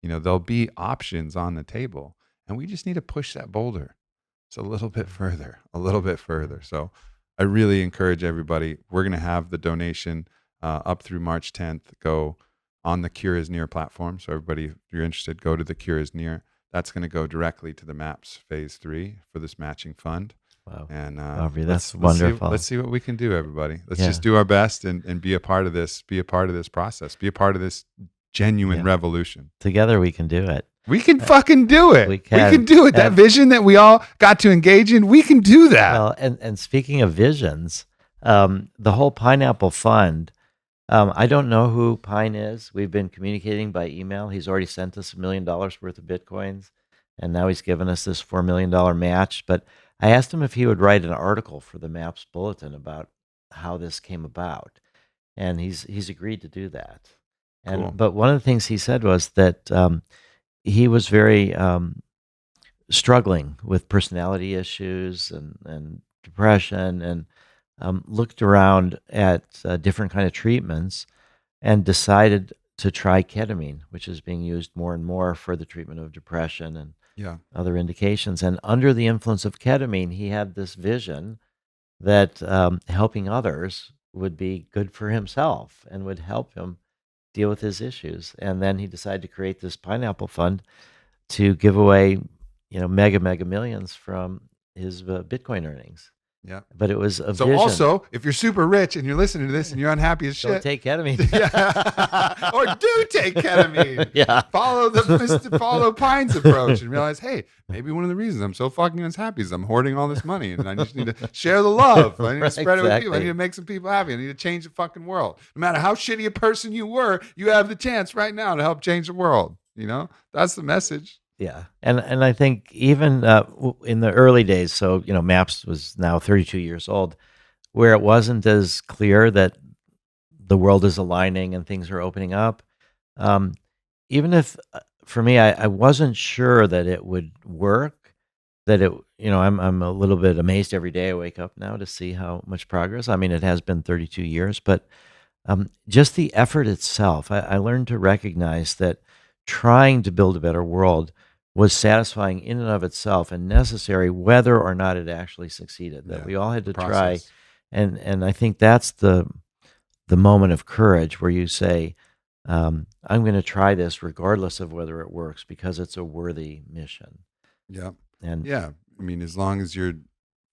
There'll be options on the table, and we just need to push that boulder. It's a little bit further, a little bit further. So I really encourage everybody. We're going to have the donation up through March 10th. Go on the Cure is Near platform. So everybody, if you're interested, go to the Cure is Near. That's going to go directly to the MAPS phase 3 for this matching fund. Wow. And Aubrey, that's let's wonderful. Let's see what we can do, everybody. Let's Yeah. just do our best and be a part of this. Be a part of this process. Be a part of this genuine revolution. Together we can do it. We can fucking do it. We We can. can do it. That vision that we all got to engage in, we can do that. Well, and speaking of visions, the whole Pineapple Fund, I don't know who Pine is. We've been communicating by email. He's already sent us $1 million worth of Bitcoins, and now he's given us this $4 million match. But I asked him if he would write an article for the MAPS Bulletin about how this came about, and he's agreed to do that. And Cool. But one of the things he said was that he was very struggling with personality issues and depression, and looked around at different kind of treatments and decided to try ketamine, which is being used more and more for the treatment of depression and other indications. And under the influence of ketamine, he had this vision that helping others would be good for himself and would help him deal with his issues. And then he decided to create this Pineapple Fund to give away, mega millions from his Bitcoin earnings. Yeah. But it was a So vision. also, if you're super rich and you're listening to this and you're unhappy as Don't shit, take ketamine. yeah. Or do take ketamine. Yeah. Follow Pine's approach and realize, hey, maybe one of the reasons I'm so fucking unhappy is I'm hoarding all this money, and I just need to share the love. I need to spread it with people. I need to make some people happy. I need to change the fucking world. No matter how shitty a person you were, you have the chance right now to help change the world. That's the message. Yeah. And I think even in the early days, so, MAPS was now 32 years old, where it wasn't as clear that the world is aligning and things are opening up. Even if, for me, I wasn't sure that it would work, that I'm a little bit amazed every day I wake up now to see how much progress. I mean, it has been 32 years, but just the effort itself, I learned to recognize that trying to build a better world was satisfying in and of itself and necessary, whether or not it actually succeeded. That we all had to try, and I think that's the moment of courage where you say, "I'm going to try this regardless of whether it works, because it's a worthy mission." Yeah, and I mean, as long as you're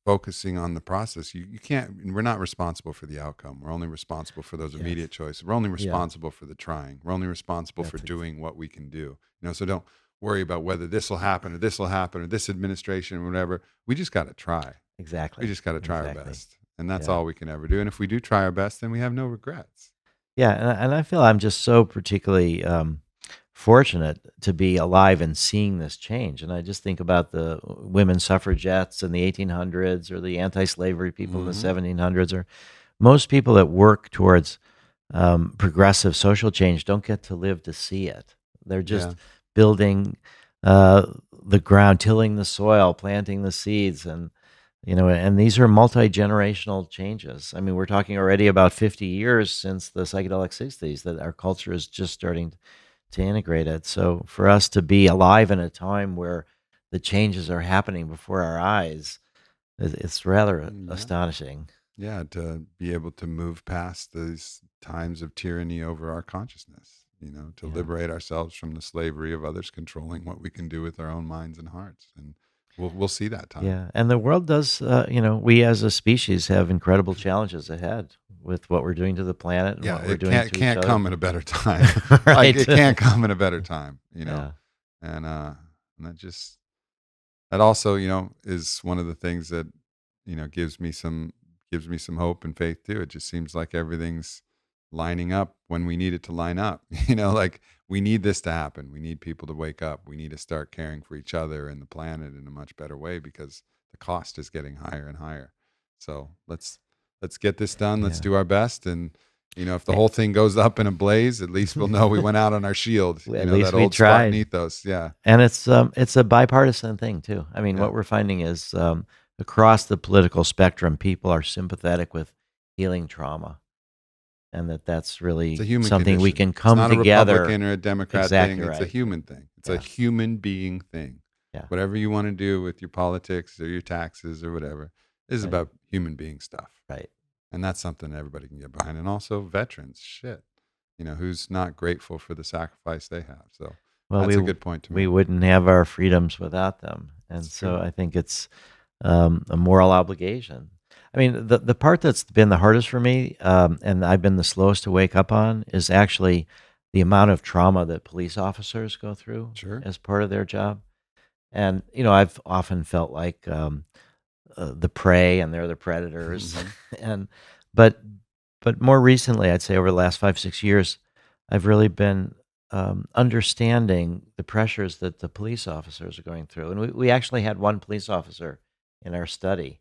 focusing on the process. You can't. We're not responsible for the outcome. We're only responsible for those Yes. immediate choices. We're only Yeah. responsible for the trying. We're only responsible for That's doing what we can do. So don't worry about whether this will happen or this will happen or this administration or whatever. We just got to try. We exactly. just got to try our Exactly. best, and that's Yeah. all we can ever do. And if we do try our best, then we have no regrets. Yeah, and I feel I'm just so particularly fortunate to be alive and seeing this change. And I just think about the women suffragettes in the 1800s, or the anti-slavery people in the Hmm. 1700s, or most people that work towards progressive social change don't get to live to see it. They're Yeah. just building uh, the ground, tilling the soil, planting the seeds, and these are multi-generational changes. I mean, we're talking already about 50 years since the psychedelic 60s that our culture is just starting to integrate it. So for us to be alive in a time where the changes are happening before our eyes, it's rather Yeah. astonishing. Yeah, to be able to move past these times of tyranny over our consciousness, to Yeah. liberate ourselves from the slavery of others controlling what we can do with our own minds and hearts. And we'll see that time. Yeah, and the world does, we as a species have incredible challenges ahead with what we're doing to the planet and Yeah, what we're it doing can't to each can't other. come at a better time. Like Right. it can't come at a better time. Yeah. And that also, is one of the things that, gives me some hope and faith too. It just seems like everything's lining up when we need it to line up. Like we need this to happen. We need people to wake up. We need to start caring for each other and the planet in a much better way because the cost is getting higher and higher. So let's get this done. Let's Yeah. do our best. And if the A whole thing goes up in a blaze, at least we'll know we went out on our shield. At least That we old Spartan tried. ethos. Yeah. And it's a bipartisan thing too. I mean, Yeah. what we're finding is, across the political spectrum, people are sympathetic with healing trauma, and that's It's a really human something we condition. can It's come not a together. Republican or a Democrat thing. Exactly It's a right. human thing. It's a Yeah. human being thing. Yeah. Whatever you want to do with your politics or your taxes or whatever is Right. about human being stuff. Right. And that's something everybody can get behind. And also veterans, shit. Who's not grateful for the sacrifice they have. So Well, that's a good point to we make. wouldn't have our freedoms without them, and It's true. so I think it's a moral obligation. I mean, the part that's been the hardest for me, and I've been the slowest to wake up on, is actually the amount of trauma that police officers go through Sure. as part of their job. And I've often felt like the prey, and they're the predators. Mhm. and but but more recently, I'd say over the last 5 6 years, I've really been understanding the pressures that the police officers are going through. And we actually had one police officer in our study.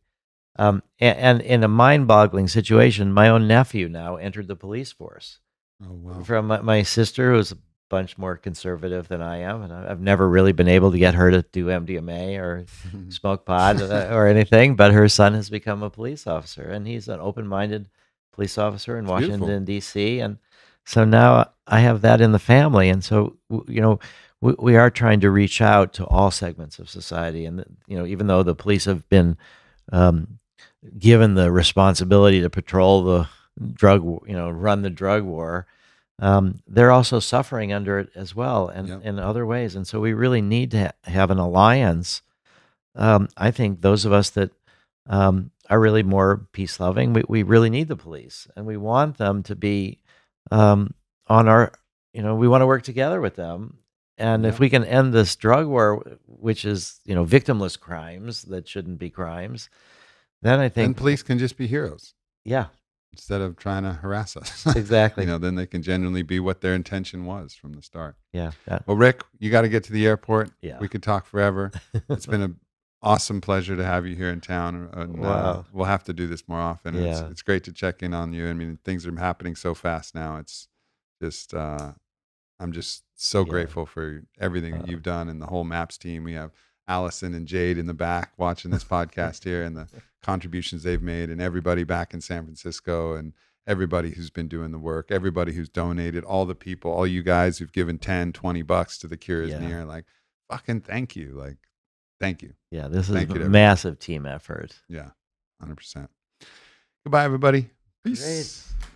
And in a mind-boggling situation, my own nephew now entered the police force Oh, wow. from my sister, who's a bunch more conservative than I am, and I've never really been able to get her to do MDMA or smoke pot or anything. But her son has become a police officer, and he's an open-minded police officer in It's beautiful. Washington D.C. And so now I have that in the family, and so we are trying to reach out to all segments of society. And even though the police have been um, given the responsibility to patrol the run the drug war, they're also suffering under it as well, and Yep. in other ways. And so we really need to have an alliance. I think those of us that are really more peace loving, we really need the police, and we want them to be on our. We want to work together with them. And if Yep. we can end this drug war, which is victimless crimes that shouldn't be crimes, then I Then think, police can just be heroes. yeah, Instead of trying to harass us. exactly. Then they can genuinely be what their intention was from the start. Yeah, Well, Rick, you got to get to the airport. yeah. We could talk forever. It's been an awesome pleasure to have you here in town. And Wow. we'll have to do this more often. And Yeah. it's great to check in on you. I mean, things are happening so fast now. It's just, I'm just so Yeah. grateful for everything that you've done and the whole MAPS team. We have Allison and Jade in the back watching this podcast here and the contributions they've made, and everybody back in San Francisco, and everybody who's been doing the work, everybody who's donated, all the people, all you guys who've given 10, $20 to the Cure is Yeah. Near. Like, fucking thank you. Like, thank you. Yeah, this is Thank a you to massive team effort. Yeah, 100%. Goodbye, everybody. Peace. Great.